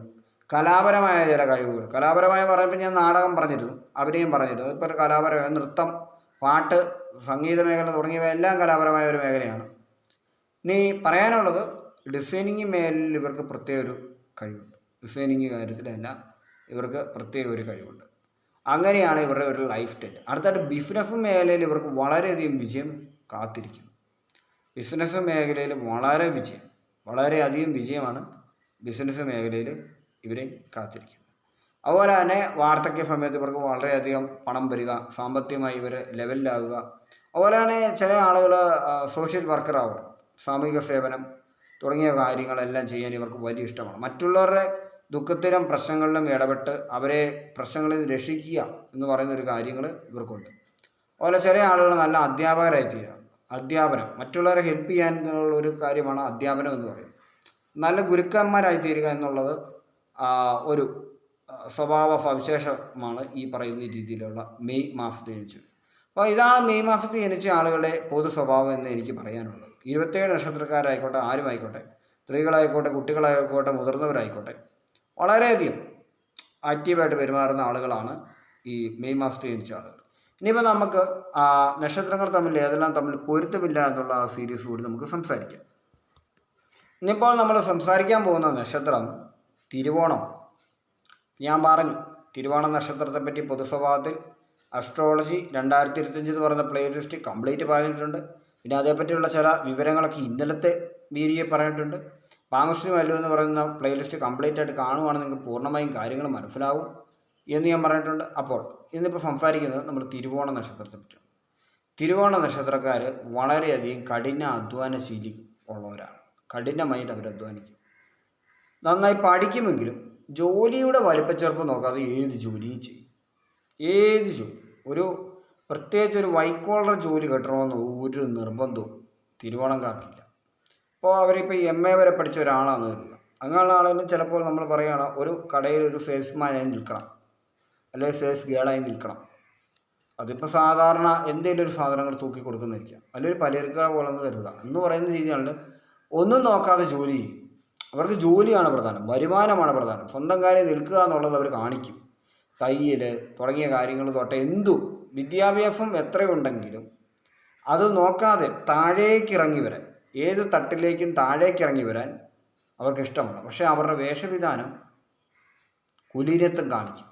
കലാപരമായ ചില കഴിവുകൾ. കലാപരമായി പറയുമ്പോൾ ഞാൻ നാടകം പറഞ്ഞിരുന്നു, അഭിനയം പറഞ്ഞിരുന്നു, അതിപ്പോൾ ഒരു കലാപരമായ നൃത്തം, പാട്ട്, സംഗീത മേഖല തുടങ്ങിയവ എല്ലാം കലാപരമായ ഒരു മേഖലയാണ്. ഇനി പറയാനുള്ളത് ഡിസൈനിങ് മേഖലയിൽ ഇവർക്ക് പ്രത്യേക ഒരു കഴിവുണ്ട്. ഡിസൈനിങ് കാര്യത്തിലെല്ലാം ഇവർക്ക് പ്രത്യേക ഒരു കഴിവുണ്ട്. അങ്ങനെയാണ് ഇവരുടെ ഒരു ലൈഫ് സ്റ്റൈൽ. അടുത്തായിട്ട് ബിസിനസ് മേഖലയിൽ ഇവർക്ക് വളരെയധികം വിജയം കാത്തിരിക്കുന്നു. ബിസിനസ് മേഖലയിൽ വളരെയധികം വിജയമാണ് ബിസിനസ് മേഖലയിൽ ഇവരെ കാത്തിരിക്കുന്നത്. അതുപോലെ തന്നെ വാർദ്ധക്യ സമയത്ത് ഇവർക്ക് വളരെയധികം പണം വരിക, സാമ്പത്തികമായി ഇവർ ലെവലിലാകുക. അതുപോലെ തന്നെ ചില ആളുകൾ സോഷ്യൽ വർക്കറാവുക, സാമൂഹിക സേവനം തുടങ്ങിയ കാര്യങ്ങളെല്ലാം ചെയ്യാൻ ഇവർക്ക് വലിയ ഇഷ്ടമാണ്. മറ്റുള്ളവരുടെ ദുഃഖത്തിലും പ്രശ്നങ്ങളിലും ഇടപെട്ട് അവരെ പ്രശ്നങ്ങളിൽ നിന്ന് രക്ഷിക്കുക എന്ന് പറയുന്ന ഒരു കാര്യങ്ങൾ ഇവർക്കുണ്ട്. അതുപോലെ ചില ആളുകൾ നല്ല അധ്യാപകരായി തീരുക. അധ്യാപനം, മറ്റുള്ളവരെ ഹെൽപ്പ് ചെയ്യാൻ എന്നുള്ള ഒരു കാര്യമാണ് അധ്യാപനം എന്ന് പറയുന്നത്. നല്ല ഗുരുക്കന്മാരായി തീരുക എന്നുള്ളത് ഒരു സ്വഭാവ സവിശേഷമാണ് ഈ പറയുന്ന രീതിയിലുള്ള മെയ് മാസത്തിൽ ജനിച്ചത്. അപ്പോൾ ഇതാണ് മെയ് മാസത്തിൽ ജനിച്ച ആളുകളുടെ പൊതു സ്വഭാവം എന്ന് എനിക്ക് പറയാനുള്ളത്. 27 നക്ഷത്രക്കാരായിക്കോട്ടെ, ആരുമായിക്കോട്ടെ, സ്ത്രീകളായിക്കോട്ടെ, കുട്ടികളായിക്കോട്ടെ, മുതിർന്നവരായിക്കോട്ടെ, വളരെയധികം ആക്റ്റീവായിട്ട് പെരുമാറുന്ന ആളുകളാണ് ഈ മെയ് മാസത്തിൽ ജനിച്ച ആളുകൾ. ഇനിയിപ്പോൾ നമുക്ക് നക്ഷത്രങ്ങൾ തമ്മിൽ ഏതെല്ലാം തമ്മിൽ പൊരുത്തമില്ല എന്നുള്ള ആ സീരീസ് കൂടി നമുക്ക് സംസാരിക്കാം. ഇന്നിപ്പോൾ നമ്മൾ സംസാരിക്കാൻ പോകുന്ന നക്ഷത്രം തിരുവോണം. ഞാൻ പറഞ്ഞു, തിരുവോണ നക്ഷത്രത്തെപ്പറ്റി പൊതു സ്വഭാവത്തിൽ അസ്ട്രോളജി 2025 എന്ന് പറയുന്ന പ്ലേലിസ്റ്റ് കംപ്ലീറ്റ് പറഞ്ഞിട്ടുണ്ട്. പിന്നെ അതേപ്പറ്റിയുള്ള ചില വിവരങ്ങളൊക്കെ ഇന്നലത്തെ വീഡിയോ പറഞ്ഞിട്ടുണ്ട്. പാങ്ങശ്രീ മല്ലു എന്ന് പറയുന്ന പ്ലേലിസ്റ്റ് കംപ്ലീറ്റ് ആയിട്ട് കാണുവാണെങ്കിൽ നിങ്ങൾക്ക് പൂർണ്ണമായും കാര്യങ്ങൾ മനസ്സിലാവും എന്ന് ഞാൻ പറഞ്ഞിട്ടുണ്ട്. അപ്പോൾ ഇന്നിപ്പോൾ സംസാരിക്കുന്നത് നമ്മൾ തിരുവോണ നക്ഷത്രത്തെ പറ്റിയാണ്. തിരുവോണ നക്ഷത്രക്കാർ വളരെയധികം കഠിന അധ്വാനശീലി ഉള്ളവരാണ്. കഠിനമായിട്ട് അവർ അധ്വാനിക്കും, നന്നായി പഠിക്കുമെങ്കിലും ജോലിയുടെ വലിപ്പച്ചെറുപ്പം നോക്കാതെ ഏത് ജോലിയും ചെയ്യും. ഏത് ജോലി, ഒരു പ്രത്യേകിച്ച് ഒരു വൈറ്റ് കോളർ ജോലി കിട്ടണമെന്ന് ഒരു നിർബന്ധവും തിരുവോണംകാർക്കില്ല. അപ്പോൾ അവരിപ്പോൾ MA വരെ പഠിച്ച ഒരാളാണെന്ന് കരുതുക. അങ്ങനെയുള്ള ആളുകളും ചിലപ്പോൾ നമ്മൾ പറയുകയാണ് ഒരു കടയിൽ ഒരു സെയിൽസ്മാനായി നിൽക്കണം, അല്ലെങ്കിൽ സെയിൽസ് ഗേളായി നിൽക്കണം. അതിപ്പോൾ സാധാരണ എന്തെങ്കിലും ഒരു സാധനങ്ങൾ തൂക്കി കൊടുക്കുന്നിരിക്കാം, അല്ലെങ്കിൽ ഒരു പലചരക്കട പോലെ എന്ന് കരുതുക എന്ന് പറയുന്ന രീതിയാണ്. ഒന്നും നോക്കാതെ ജോലി ചെയ്യും. അവർക്ക് ജോലിയാണ് പ്രധാനം, വരുമാനമാണ് പ്രധാനം. സ്വന്തം കാര്യം നിൽക്കുക എന്നുള്ളത് അവർ കാണിക്കും. തയ്യൽ തുടങ്ങിയ കാര്യങ്ങൾ തൊട്ട് എന്തും, വിദ്യാഭ്യാസം എത്രയുണ്ടെങ്കിലും അത് നോക്കാതെ താഴേക്കിറങ്ങി വരാൻ, ഏത് തട്ടിലേക്കും താഴേക്കിറങ്ങി വരാൻ അവർക്ക് ഇഷ്ടമാണ്. പക്ഷേ അവരുടെ വേഷവിധാനം കുലീനത്വം കാണിക്കും.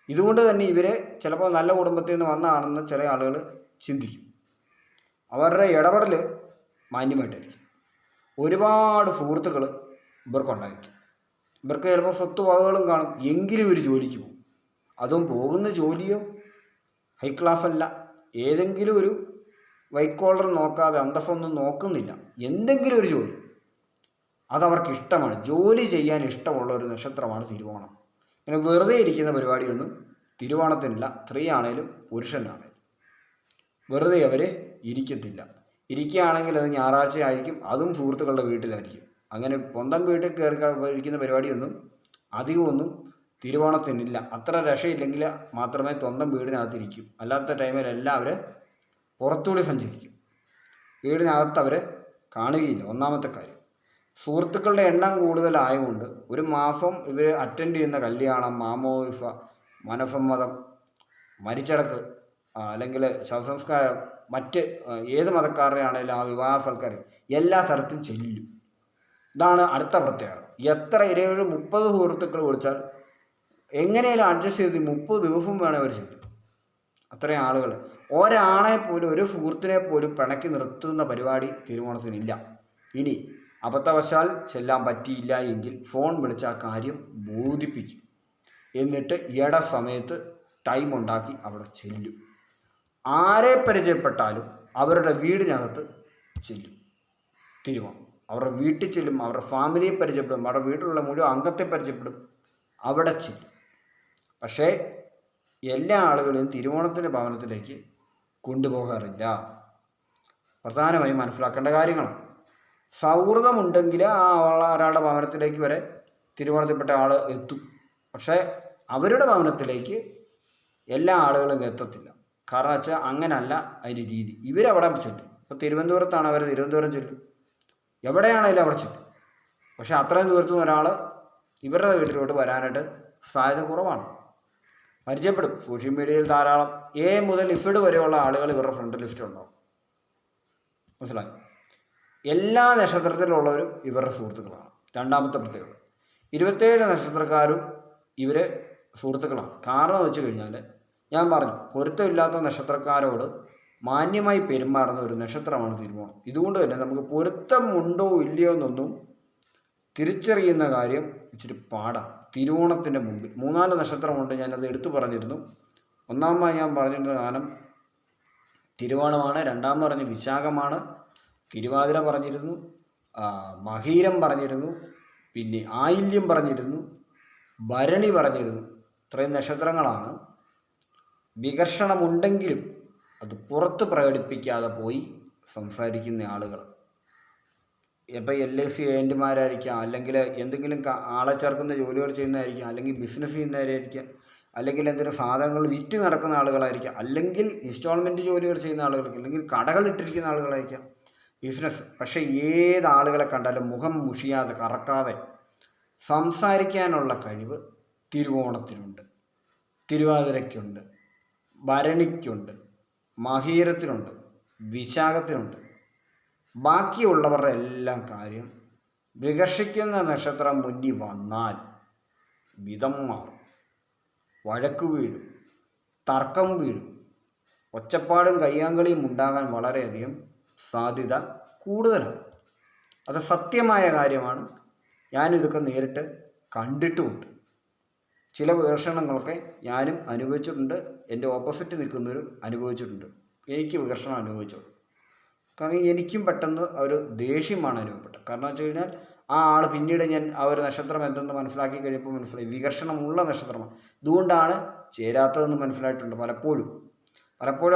ഇതുകൊണ്ട് തന്നെ ഇവരെ ചിലപ്പോൾ നല്ല കുടുംബത്തിൽ നിന്ന് വന്നതാണെന്ന് ചില ആളുകൾ ചിന്തിക്കും. അവരുടെ ഇടപെടൽ മാന്യമായിട്ടായിരിക്കും. ഒരുപാട് സുഹൃത്തുക്കൾ ഇവർക്കുണ്ടായിരിക്കും. ഇവർക്ക് ചിലപ്പോൾ സ്വത്ത് വകകളും കാണും, എങ്കിലും ഒരു ജോലിക്ക് പോകും. അതും പോകുന്ന ജോലിയോ ഹൈ ക്ലാസ് അല്ല, ഏതെങ്കിലും ഒരു വൈറ്റ് കോളർ നോക്കാതെ അന്തസ്സൊന്നും നോക്കുന്നില്ല, എന്തെങ്കിലും ഒരു ജോലി. അതവർക്ക് ഇഷ്ടമാണ്. ജോലി ചെയ്യാൻ ഇഷ്ടമുള്ള ഒരു നക്ഷത്രമാണ് തിരുവോണം. അങ്ങനെ വെറുതെ ഇരിക്കുന്ന പരിപാടിയൊന്നും തിരുവോണത്തിനില്ല. സ്ത്രീ ആണേലും പുരുഷനാണേലും വെറുതെ അവർ ഇരിക്കത്തില്ല. ഇരിക്കുകയാണെങ്കിൽ അത് ഞായറാഴ്ച ആയിരിക്കും, അതും സുഹൃത്തുക്കളുടെ വീട്ടിലായിരിക്കും. അങ്ങനെ സ്വന്തം വീട്ടിൽ കയറി ഇരിക്കുന്ന പരിപാടിയൊന്നും അധികമൊന്നും തിരുവോണത്തിനില്ല. അത്ര രക്ഷയില്ലെങ്കിൽ മാത്രമേ സ്വന്തം വീടിനകത്തിരിക്കും. അല്ലാത്ത ടൈമിലെല്ലാം അവർ പുറത്തുകൂടി സഞ്ചരിക്കും. വീടിനകത്ത് അവർ കാണുകയില്ല. ഒന്നാമത്തെ കാര്യം. സുഹൃത്തുക്കളുടെ എണ്ണം കൂടുതലായതുകൊണ്ട് ഒരു മാസം ഇവർ അറ്റൻഡ് ചെയ്യുന്ന കല്യാണം, മാമോദിസ, മനസമ്മതം, മരിച്ചടക്ക്, അല്ലെങ്കിൽ ശവസംസ്കാരം, മറ്റ് ഏത് മതക്കാരുടെ ആണെങ്കിലും ആ വിവാഹ സൽക്കാരം എല്ലാ സ്ഥലത്തും ചെല്ലും. ഇതാണ് അടുത്ത പ്രത്യേകത. എത്ര 20-30 സുഹൃത്തുക്കൾ വിളിച്ചാൽ എങ്ങനെയും അഡ്ജസ്റ്റ് ചെയ്ത് 30 ദിവസം വേണേൽ അവർ ചെല്ലും. അത്രയും ആളുകൾ. ഒരാളെ പോലും, ഒരു സുഹൃത്തിനെ പോലും പിണക്കി നിർത്തുന്ന പരിപാടി തിരുവോണത്തിനില്ല. ഇനി അബദ്ധവശാൽ ചെല്ലാൻ പറ്റിയില്ല എങ്കിൽ ഫോൺ വിളിച്ച് ആ കാര്യം ബോധിപ്പിക്കും. എന്നിട്ട് സമയത്ത് ടൈം ഉണ്ടാക്കി അവിടെ ചെല്ലും. ആരെ പരിചയപ്പെട്ടാലും അവരുടെ വീടിനകത്ത് ചെല്ലും. തിരുവോണം അവരുടെ വീട്ടിൽ ചെല്ലും, അവരുടെ ഫാമിലിയെ പരിചയപ്പെടും, അവരുടെ വീട്ടിലുള്ള മുഴുവൻ അംഗത്തെ പരിചയപ്പെടും, അവിടെ ചെല്ലും. പക്ഷേ എല്ലാ ആളുകളെയും തിരുവോണത്തിൻ്റെ ഭവനത്തിലേക്ക് കൊണ്ടുപോകാറില്ല. പ്രധാനമായും മനസ്സിലാക്കേണ്ട കാര്യങ്ങളാണ്. സൗഹൃദമുണ്ടെങ്കിൽ ആ ഒരാളുടെ ഭവനത്തിലേക്ക് വരെ തിരുവോണത്തിൽപ്പെട്ട ആൾ എത്തും. പക്ഷേ അവരുടെ ഭവനത്തിലേക്ക് എല്ലാ ആളുകളും എത്തത്തില്ല. കാരണം വെച്ചാൽ അങ്ങനല്ല അതിൻ്റെ രീതി. ഇവരവിടെ ചൊല്ലും. ഇപ്പോൾ തിരുവനന്തപുരത്താണ് അവർ തിരുവനന്തപുരം ചൊല്ലും, എവിടെയാണെങ്കിലും അവിടെ ചൊല്ലും. പക്ഷേ അത്രയും ദൂരത്തു നിന്ന് ഒരാൾ ഇവരുടെ വീട്ടിലോട്ട് വരാനായിട്ട് സാധ്യത കുറവാണ്. പരിചയപ്പെടും. സോഷ്യൽ മീഡിയയിൽ ധാരാളം A മുതൽ Z വരെയുള്ള ആളുകൾ ഇവരുടെ ഫ്രണ്ട് ലിസ്റ്റ് ഉണ്ടാവും. മനസ്സിലായി? എല്ലാ നക്ഷത്രത്തിലുള്ളവരും ഇവരുടെ സുഹൃത്തുക്കളാണ്. രണ്ടാമത്തെ പ്രത്യേകത, 27 നക്ഷത്രക്കാരും ഇവർ സുഹൃത്തുക്കളാണ്. കാരണം വെച്ച് കഴിഞ്ഞാൽ ഞാൻ പറഞ്ഞു, പൊരുത്തമില്ലാത്ത നക്ഷത്രക്കാരോട് മാന്യമായി പെരുമാറുന്ന ഒരു നക്ഷത്രമാണ് തിരുവോണം. ഇതുകൊണ്ട് തന്നെ നമുക്ക് പൊരുത്തമുണ്ടോ ഇല്ലയോ എന്നൊന്നും തിരിച്ചറിയുന്ന കാര്യം ഇച്ചിരി പാടാണ് തിരുവോണത്തിൻ്റെ മുമ്പിൽ. 3-4 നക്ഷത്രമുണ്ട്, ഞാനത് എടുത്തു പറഞ്ഞിരുന്നു. ഒന്നാമതായി ഞാൻ പറഞ്ഞിരുന്ന ഗാനം തിരുവോണമാണ്. രണ്ടാമത് പറഞ്ഞ് വിശാഖമാണ്. തിരുവാതിര പറഞ്ഞിരുന്നു, മഹീരം പറഞ്ഞിരുന്നു, പിന്നെ ആയില്യം പറഞ്ഞിരുന്നു, ഭരണി പറഞ്ഞിരുന്നു. ഇത്രയും നക്ഷത്രങ്ങളാണ് വികർഷണമുണ്ടെങ്കിലും അത് പുറത്ത് പ്രകടിപ്പിക്കാതെ പോയി സംസാരിക്കുന്ന ആളുകൾ. ഇപ്പോൾ LIC ഏജൻറ്റുമാരായിരിക്കാം, അല്ലെങ്കിൽ എന്തെങ്കിലും ആളെ ചേർക്കുന്ന ജോലികൾ ചെയ്യുന്നതായിരിക്കാം, അല്ലെങ്കിൽ ബിസിനസ് ചെയ്യുന്നവരായിരിക്കാം, അല്ലെങ്കിൽ എന്തെങ്കിലും സാധനങ്ങൾ വിറ്റ് നടക്കുന്ന ആളുകളായിരിക്കാം, അല്ലെങ്കിൽ ഇൻസ്റ്റാൾമെൻറ്റ് ജോലികൾ ചെയ്യുന്ന ആളുകളായിരിക്കും, അല്ലെങ്കിൽ കടകൾ ഇട്ടിരിക്കുന്ന ആളുകളായിരിക്കാം, ബിസിനസ്. പക്ഷേ ഏത് ആളുകളെ കണ്ടാലും മുഖം മുഷിയാതെ കറക്കാതെ സംസാരിക്കാനുള്ള കഴിവ് തിരുവോണത്തിനുണ്ട്, തിരുവാതിരയ്ക്കുണ്ട്, ഭരണിക്കുണ്ട്, മഹീരത്തിനുണ്ട്, വിശാഖത്തിനുണ്ട്. ബാക്കിയുള്ളവരുടെ എല്ലാം കാര്യം വികർഷിക്കുന്ന നക്ഷത്രം മുന്നിൽ വന്നാൽ വിധം മാറും, വഴക്കു വീഴും, തർക്കം വീഴും, ഒച്ചപ്പാടും കയ്യാങ്കളിയും ഉണ്ടാകാൻ വളരെയധികം സാധ്യത കൂടുതലാണ്. അത് സത്യമായ കാര്യമാണ്. ഞാനിതൊക്കെ നേരിട്ട് കണ്ടിട്ടുമുണ്ട്. ചില വികർഷണങ്ങളൊക്കെ ഞാനും അനുഭവിച്ചിട്ടുണ്ട്, എൻ്റെ ഓപ്പോസിറ്റ് നിൽക്കുന്നവരും അനുഭവിച്ചിട്ടുണ്ട്. എനിക്ക് വികർഷണം അനുഭവിച്ചു. കാരണം എനിക്കും പെട്ടെന്ന് ഒരു ദേഷ്യമാണ് അനുഭവപ്പെട്ടത്. കാരണം വെച്ച് കഴിഞ്ഞാൽ ആ ആൾ പിന്നീട് ഞാൻ ആ ഒരു നക്ഷത്രം എന്തെന്ന് മനസ്സിലാക്കി കഴിയുമ്പോൾ മനസ്സിലായി വികർഷണമുള്ള നക്ഷത്രമാണ്, ഇതുകൊണ്ടാണ് ചേരാത്തതെന്ന് മനസ്സിലായിട്ടുണ്ട്. പലപ്പോഴും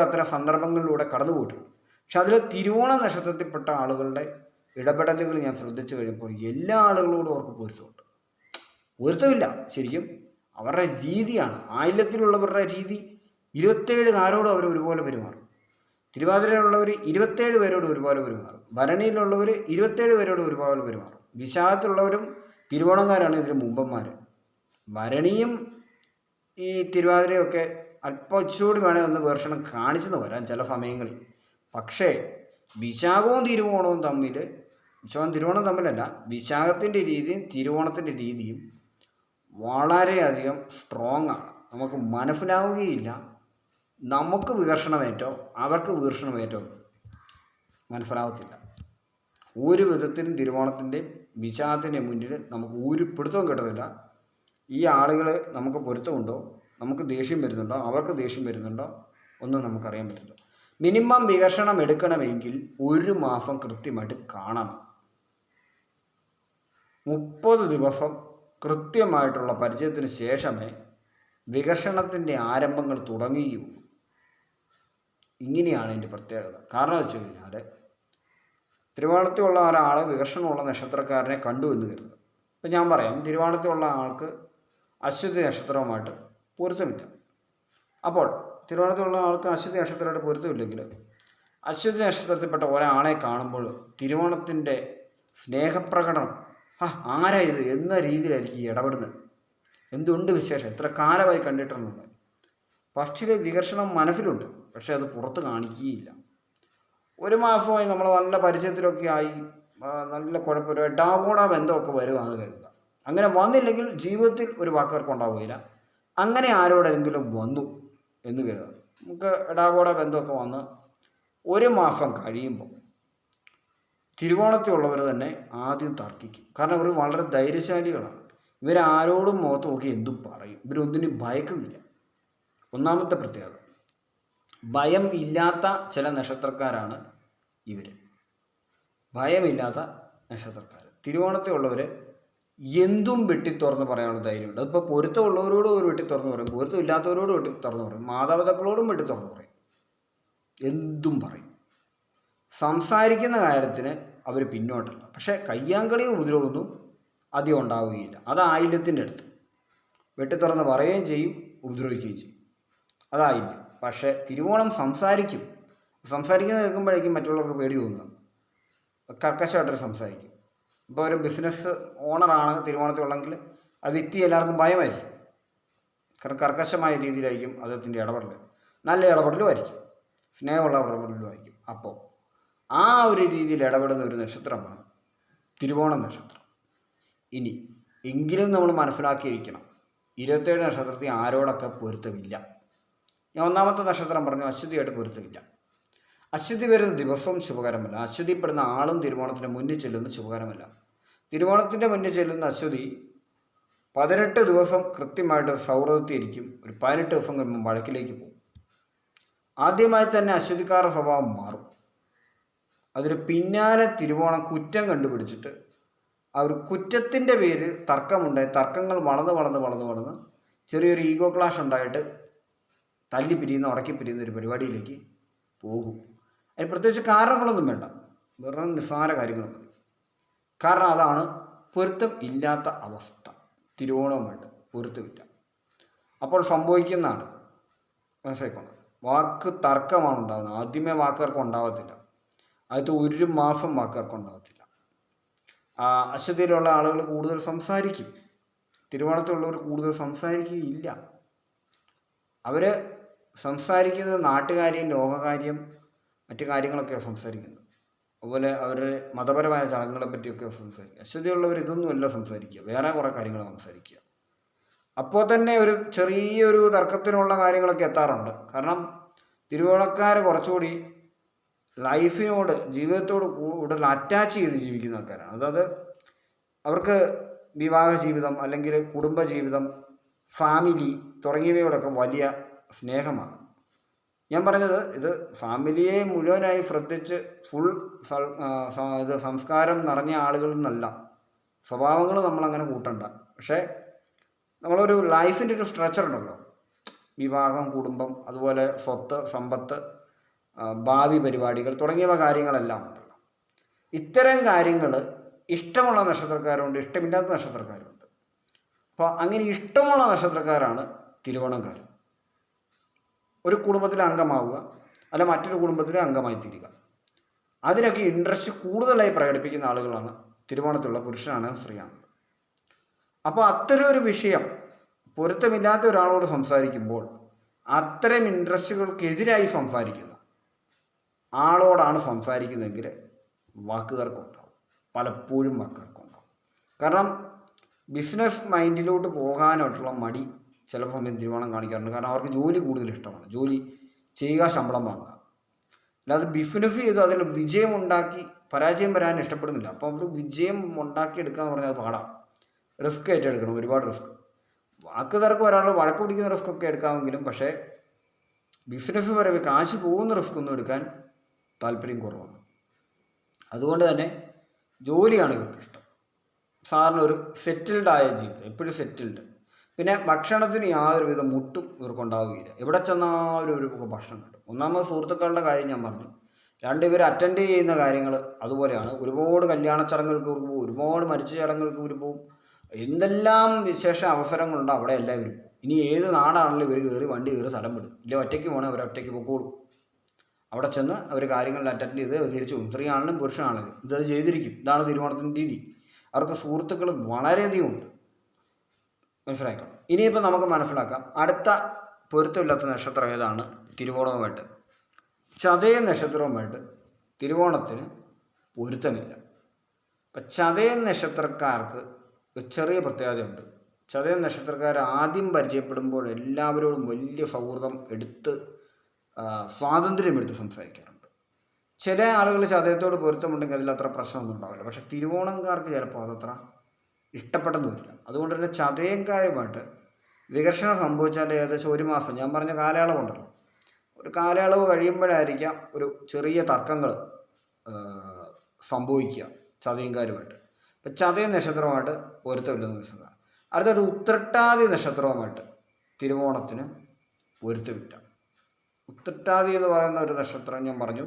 അത്തരം സന്ദർഭങ്ങളിലൂടെ കടന്നു പോയിട്ടുണ്ട്. പക്ഷെ അതിൽ തിരുവോണ നക്ഷത്രത്തിൽപ്പെട്ട ആളുകളുടെ ഇടപെടലുകൾ ഞാൻ ശ്രദ്ധിച്ചു കഴിഞ്ഞപ്പോൾ എല്ലാ ആളുകളോടും അവർക്ക് പൊരുത്തമില്ല. ശരിക്കും അവരുടെ രീതിയാണ്, ആയില്യത്തിലുള്ളവരുടെ രീതി 27 കാരോടും അവർ ഒരുപോലെ പെരുമാറും. തിരുവാതിരയിലുള്ളവർ 27 പേരോട് ഒരുപോലെ പെരുമാറും. ഭരണിയിലുള്ളവർ 27 പേരോട് ഒരുപോലെ പെരുമാറും. വിശാഖത്തിലുള്ളവരും തിരുവോണക്കാരാണ് ഇതിന് മുമ്പന്മാർ. ഭരണിയും ഈ തിരുവാതിരയൊക്കെ അല്പം ഇച്ചുകൂടി വേണേൽ ഒന്ന് വേർഷണം കാണിച്ചെന്ന് വരാം ചില സമയങ്ങളിൽ. പക്ഷേ വിശാഖവും തിരുവോണവും തമ്മിൽ, വിശാഖവും തിരുവോണവും തമ്മിലല്ല, വിശാഖത്തിൻ്റെ രീതിയും തിരുവോണത്തിൻ്റെ രീതിയും വളരെയധികം സ്ട്രോങ് ആണ്. നമുക്ക് മനസ്സിലാവുകയില്ല. നമുക്ക് വികർഷണമേറ്റോ അവർക്ക് വികർഷണമേറ്റോ മനസ്സിലാവത്തില്ല. ഒരു വിധത്തിലും തിരുവോണത്തിൻ്റെയും വിശാഖത്തിൻ്റെയും മുന്നിൽ നമുക്ക് ഒരു പിടുത്തവും കിട്ടത്തില്ല. ഈ ആളുകൾ നമുക്ക് പൊരുത്തമുണ്ടോ, നമുക്ക് ദേഷ്യം വരുന്നുണ്ടോ, അവർക്ക് ദേഷ്യം വരുന്നുണ്ടോ ഒന്നും നമുക്കറിയാൻ പറ്റില്ല. മിനിമം വികർഷണം എടുക്കണമെങ്കിൽ 1 മാസം കൃത്യമായിട്ട് കാണണം. 30 ദിവസം കൃത്യമായിട്ടുള്ള പരിചയത്തിന് ശേഷമേ വികർഷണത്തിൻ്റെ ആരംഭങ്ങൾ തുടങ്ങുകയുള്ളൂ. ഇങ്ങനെയാണ് ഇതിൻ്റെ പ്രത്യേകത. കാരണം വെച്ച് കഴിഞ്ഞാൽ തിരുവോണത്തിലുള്ള ഒരാൾ വികർഷണമുള്ള നക്ഷത്രക്കാരനെ കണ്ടു എന്ന് കരുതുക. ഇപ്പം ഞാൻ പറയാം, തിരുവോണത്തിലുള്ള ആൾക്ക് അശ്വതി നക്ഷത്രവുമായിട്ട് പൊരുത്തമില്ല. അപ്പോൾ തിരുവോണത്തിലുള്ള ആൾക്ക് അശ്വതി നക്ഷത്രമായിട്ട് പൊരുത്തമില്ലെങ്കിൽ അശ്വതി നക്ഷത്രത്തിൽപ്പെട്ട ഒരാളെ കാണുമ്പോൾ തിരുവോണത്തിൻ്റെ സ്നേഹപ്രകടനം, ആരാ ഇത് എന്ന രീതിയിലായിരിക്കും ഇടപെടുന്നത്. എന്തുണ്ട് വിശേഷം, എത്ര കാലമായി കണ്ടിട്ടുള്ളത്. ഫസ്റ്റിലെ വികർഷണം മനസ്സിലുണ്ട്, പക്ഷെ അത് പുറത്ത് കാണിക്കുകയില്ല. 1 മാസമായി നമ്മൾ നല്ല പരിചയത്തിലൊക്കെ ആയി, നല്ല കുഴപ്പമില്ല, എടാപോടാ ബന്ധമൊക്കെ വരുവാന്ന് കരുതുക. അങ്ങനെ വന്നില്ലെങ്കിൽ ജീവിതത്തിൽ ഒരു വാക്കവർക്ക് ഉണ്ടാവുകയില്ല. അങ്ങനെ ആരോടെങ്കിലും വന്നു എന്ന് കരുതുക. നമുക്ക് എടാപോടാ ബന്ധമൊക്കെ വന്ന് 1 മാസം കഴിയുമ്പോൾ തിരുവോണത്തിലുള്ളവർ തന്നെ ആദ്യം തർക്കിക്കും. കാരണം ഇവർ വളരെ ധൈര്യശാലികളാണ്. ഇവരാരോടും മുഖത്ത് നോക്കി എന്തും പറയും. ഇവരൊന്നിനും ഭയക്കുന്നില്ല. ഒന്നാമത്തെ പ്രത്യേകത, ഭയം ഇല്ലാത്ത ചില നക്ഷത്രക്കാരാണ് ഇവർ. ഭയമില്ലാത്ത നക്ഷത്രക്കാർ തിരുവോണത്തിലുള്ളവർ എന്തും വെട്ടിത്തുറന്ന് പറയാനുള്ള ധൈര്യമുണ്ട്. അതിപ്പോൾ പൊരുത്തമുള്ളവരോടും ഒരു വെട്ടിത്തുറന്ന് പറയും, പൊരുത്തമില്ലാത്തവരോടും വെട്ടിത്തുറന്ന് പറയും, മാതാപിതാക്കളോടും വെട്ടിത്തുറന്ന് പറയും, എന്തും പറയും. സംസാരിക്കുന്ന കാര്യത്തിന് അവർ പിന്നോട്ടല്ല. പക്ഷേ കയ്യാങ്കളിയും ഉപദ്രവമൊന്നും അധികം ഉണ്ടാവുകയില്ല. അത് ആയില്യത്തിൻ്റെ അടുത്ത് വെട്ടിത്തുറന്ന് പറയുകയും ചെയ്യും, ഉപദ്രവിക്കുകയും ചെയ്യും. അതായില്ല. പക്ഷേ തിരുവോണം സംസാരിക്കുന്നത് കേൾക്കുമ്പോഴേക്കും മറ്റുള്ളവർക്ക് പേടി തോന്നുക. കർക്കശമായിട്ടൊരു സംസാരിക്കും. ഇപ്പോൾ ഒരു ബിസിനസ് ഓണറാണ് തിരുവോണത്തിലുള്ളെങ്കിൽ ആ വ്യക്തി എല്ലാവർക്കും ഭയമായിരിക്കും. കാരണം കർക്കശമായ രീതിയിലായിരിക്കും അദ്ദേഹത്തിൻ്റെ ഇടപെടൽ. നല്ല ഇടപെടലുമായിരിക്കും, സ്നേഹമുള്ള ഇടപെടലുമായിരിക്കും. അപ്പോൾ ആ ഒരു രീതിയിൽ ഇടപെടുന്ന ഒരു നക്ഷത്രമാണ് തിരുവോണം നക്ഷത്രം. ഇനി എങ്കിലും നമ്മൾ മനസ്സിലാക്കിയിരിക്കണം, 27 നക്ഷത്രത്തിൽ ആരോടൊക്കെ പൊരുത്തമില്ല. ഞാൻ ഒന്നാമത്തെ നക്ഷത്രം പറഞ്ഞു, അശ്വതിയായിട്ട് പൊരുത്തമില്ല. അശ്വതി വരുന്ന ദിവസവും ശുഭകരമല്ല. അശ്വതിപ്പെടുന്ന ആളും തിരുവോണത്തിൻ്റെ മുന്നിൽ ചെല്ലുന്ന ശുഭകരമല്ല. തിരുവോണത്തിൻ്റെ മുന്നിൽ ചെല്ലുന്ന അശ്വതി 18 ദിവസം കൃത്യമായിട്ട് സൗഹൃദത്തിലിരിക്കും. ഒരു 18 ദിവസം കഴിയുമ്പോൾ വഴക്കിലേക്ക് പോകും. ആദ്യമായി തന്നെ അശ്വതിക്കാരുടെ സ്വഭാവം മാറും. അതിന് പിന്നാലെ തിരുവോണം കുറ്റം കണ്ടുപിടിച്ചിട്ട് ആ ഒരു കുറ്റത്തിൻ്റെ പേരിൽ തർക്കമുണ്ടായി, തർക്കങ്ങൾ വളർന്ന് ചെറിയൊരു ഈഗോ ക്ലാഷ് ഉണ്ടായിട്ട് തല്ലിപ്പിരിയുന്ന ഉടക്കിപ്പിരിയുന്ന ഒരു പരിപാടിയിലേക്ക് പോകും. അതിന് പ്രത്യേകിച്ച് കാരണങ്ങളൊന്നും വേണ്ട, വെറും നിസ്സാര കാര്യങ്ങൾ മതി. കാരണം അതാണ് പൊരുത്തം ഇല്ലാത്ത അവസ്ഥ. തിരുവോണവുമായിട്ട് പൊരുത്തമില്ല. അപ്പോൾ സംഭവിക്കുന്നതാണ്, മനസ്സിലാക്കണം, വാക്ക് തർക്കമാണ് ഉണ്ടാകുന്നത്. ആദ്യമേ വാക്കുകൾക്ക് ഉണ്ടാകത്തില്ല, അത് 1 മാസം വാക്കുകൾക്ക് ഉണ്ടാകത്തില്ല. അശ്വതിയിലുള്ള ആളുകൾ കൂടുതൽ സംസാരിക്കും, തിരുവോണത്തിലുള്ളവർ കൂടുതൽ സംസാരിക്കുകയില്ല. അവർ സംസാരിക്കുന്നത് നാട്ടുകാര്യം, ലോകകാര്യം, മറ്റു കാര്യങ്ങളൊക്കെയാണ് സംസാരിക്കുന്നത്. അതുപോലെ അവരുടെ മതപരമായ ചടങ്ങുകളെ പറ്റിയൊക്കെ സംസാരിക്കുക. അശ്വതിയുള്ളവർ ഇതൊന്നുമല്ല സംസാരിക്കുക, വേറെ കുറേ കാര്യങ്ങൾ സംസാരിക്കുക. അപ്പോൾ തന്നെ ഒരു ചെറിയൊരു തർക്കത്തിനുള്ള കാര്യങ്ങളൊക്കെ എത്താറുണ്ട്. കാരണം തിരുവോണക്കാർ കുറച്ചുകൂടി ലൈഫിനോട്, ജീവിതത്തോട് കൂടുതൽ അറ്റാച്ച് ചെയ്ത് ജീവിക്കുന്ന ആൾക്കാരാണ്. അതായത് അവർക്ക് വിവാഹ ജീവിതം അല്ലെങ്കിൽ കുടുംബ ജീവിതം, ഫാമിലി തുടങ്ങിയവയോടൊക്കെ വലിയ സ്നേഹമാണ്. ഞാൻ പറഞ്ഞത് ഇത് ഫാമിലിയെ മുഴുവനായി ശ്രദ്ധിച്ച് ഫുൾ ഇത് സംസ്കാരം നിറഞ്ഞ ആളുകളിൽ നിന്നല്ല. സ്വഭാവങ്ങൾ നമ്മളങ്ങനെ കൂട്ടണ്ട. പക്ഷേ നമ്മളൊരു ലൈഫിൻ്റെ ഒരു സ്ട്രക്ചർ ഉണ്ടല്ലോ, വിവാഹം, കുടുംബം, അതുപോലെ സ്വത്ത്, സമ്പത്ത്, ഭാവി പരിപാടികൾ തുടങ്ങിയവ കാര്യങ്ങളെല്ലാം ഉണ്ടല്ലോ. ഇത്തരം കാര്യങ്ങൾ ഇഷ്ടമുള്ള നക്ഷത്രക്കാരുണ്ട്, ഇഷ്ടമില്ലാത്ത നക്ഷത്രക്കാരുണ്ട്. അപ്പോൾ അങ്ങനെ ഇഷ്ടമുള്ള നക്ഷത്രക്കാരാണ് തിരുവോണക്കാർ. ഒരു കുടുംബത്തിലെ അംഗമാവുക, അല്ല മറ്റൊരു കുടുംബത്തിലെ അംഗമായി തീരുക, അതിനൊക്കെ ഇൻട്രസ്റ്റ് കൂടുതലായി പ്രകടിപ്പിക്കുന്ന ആളുകളാണ് തിരുവോണത്തിലുള്ള പുരുഷനാണ് സ്ത്രീയാണ്. അപ്പോൾ അത്തരം ഒരു വിഷയം പൊരുത്തമില്ലാത്ത ഒരാളോട് സംസാരിക്കുമ്പോൾ അത്തരം ഇൻട്രസ്റ്റുകൾക്കെതിരായി സംസാരിക്കുന്ന ആളോടാണ് സംസാരിക്കുന്നതെങ്കിൽ വാക്കുകൾക്കുണ്ടാവും, പലപ്പോഴും വാക്കുകൾക്കുണ്ടാവും. കാരണം ബിസിനസ് മൈൻഡിലോട്ട് പോകാനായിട്ടുള്ള മടി ചിലപ്പോൾ സമയം തിരുവോണം കാണിക്കാറുണ്ട്. കാരണം അവർക്ക് ജോലി കൂടുതൽ ഇഷ്ടമാണ്, ജോലി ചെയ്യുക, ശമ്പളം വാങ്ങുക. അല്ലാതെ ബിസിനസ് ചെയ്ത് അതിൽ വിജയം ഉണ്ടാക്കി പരാജയം വരാൻ ഇഷ്ടപ്പെടുന്നില്ല. അപ്പോൾ അവർ വിജയം ഉണ്ടാക്കിയെടുക്കുക എന്ന് പറഞ്ഞാൽ അത് പാടാം, റിസ്ക് ഏറ്റെടുക്കണം, ഒരുപാട് റിസ്ക്. വാക്ക് തർക്കം ഒരാൾ വഴക്ക് പിടിക്കുന്ന റിസ്ക് ഒക്കെ എടുക്കാമെങ്കിലും പക്ഷേ ബിസിനസ് വരെ കാശ് പോകുന്ന റിസ്ക് ഒന്നും എടുക്കാൻ താല്പര്യം കുറവാണ്. അതുകൊണ്ട് തന്നെ ജോലിയാണ് ഇവർക്ക് ഇഷ്ടം. സാറിന് ഒരു സെറ്റിൽഡായ ജീവിതം, എപ്പോഴും സെറ്റിൽഡ്. പിന്നെ ഭക്ഷണത്തിന് യാതൊരുവിധ മുട്ടും ഇവർക്കുണ്ടാവുകയില്ല. എവിടെ ചെന്നാലും ഇവർക്ക് ഭക്ഷണം കിട്ടും. ഒന്നാമത് സുഹൃത്തുക്കളുടെ കാര്യം ഞാൻ പറഞ്ഞു. രണ്ടിവർ അറ്റൻഡ് ചെയ്യുന്ന കാര്യങ്ങൾ അതുപോലെയാണ്. ഒരുപാട് കല്യാണ ചടങ്ങുകൾക്ക് ഇവർ പോകും, ഒരുപാട് മരിച്ച ചടങ്ങുകൾക്ക് ഇവർ പോകും. എന്തെല്ലാം വിശേഷ അവസരങ്ങളുണ്ടോ അവിടെ എല്ലാം ഇവർ പോകും. ഇനി ഏത് നാടാണെങ്കിലും ഇവർ കയറി വണ്ടി കയറി സ്ഥലം വിടും. ഇല്ല ഒറ്റയ്ക്ക് പോകണേ അവർ ഒറ്റയ്ക്ക് പൊക്കോളും. അവിടെ ചെന്ന് അവർ കാര്യങ്ങളിൽ അറ്റൻഡ് ചെയ്ത് തിരിച്ചു പോകും. സ്ത്രീയാണെങ്കിലും പുരുഷനാണെങ്കിലും ഇതത് ചെയ്തിരിക്കും. ഇതാണ് തിരുവോണത്തിൻ്റെ രീതി. അവർക്ക് സുഹൃത്തുക്കൾ വളരെയധികം ഉണ്ട്, മനസ്സിലാക്കണം. ഇനിയിപ്പോൾ നമുക്ക് മനസ്സിലാക്കാം അടുത്ത പൊരുത്തമില്ലാത്ത നക്ഷത്രം ഏതാണ്. തിരുവോണവുമായിട്ട് ചതയ നക്ഷത്രവുമായിട്ട് തിരുവോണത്തിന് പൊരുത്തമില്ല. അപ്പം ചതയ നക്ഷത്രക്കാർക്ക് ഒരു ചെറിയ പ്രത്യേകതയുണ്ട്. ചതയ നക്ഷത്രക്കാർ ആദ്യം പരിചയപ്പെടുമ്പോൾ എല്ലാവരോടും വലിയ സൗഹൃദം എടുത്ത് സ്വാതന്ത്ര്യമെടുത്ത് സംസാരിക്കാറുണ്ട്. ചില ആളുകൾ ചതയത്തോട് പൊരുത്തമുണ്ടെങ്കിൽ അതിലത്ര പ്രശ്നമൊന്നും ഉണ്ടാവില്ല. പക്ഷെ തിരുവോണംകാർക്ക് ചിലപ്പോൾ അതത്ര ഇഷ്ടപ്പെട്ടെന്ന് വരില്ല. അതുകൊണ്ട് തന്നെ ചതയംകാരുമായിട്ട് വികർഷണം സംഭവിച്ചാൽ ഏകദേശം 1 മാസം, ഞാൻ പറഞ്ഞ കാലയളവുണ്ടല്ലോ, ഒരു കാലയളവ് കഴിയുമ്പോഴായിരിക്കാം ഒരു ചെറിയ തർക്കങ്ങൾ സംഭവിക്കുക ചതയംകാരുമായിട്ട്. ഇപ്പം ചതയ നക്ഷത്രവുമായിട്ട് പൊരുത്തമില്ലെന്ന് മനസ്സിലാക്കുക. അടുത്തൊരു ഉത്രട്ടാതി നക്ഷത്രവുമായിട്ട് തിരുവോണത്തിന് പൊരുത്തമില്ല. ഉത്രട്ടാതി എന്ന് പറയുന്ന ഒരു നക്ഷത്രം ഞാൻ പറഞ്ഞു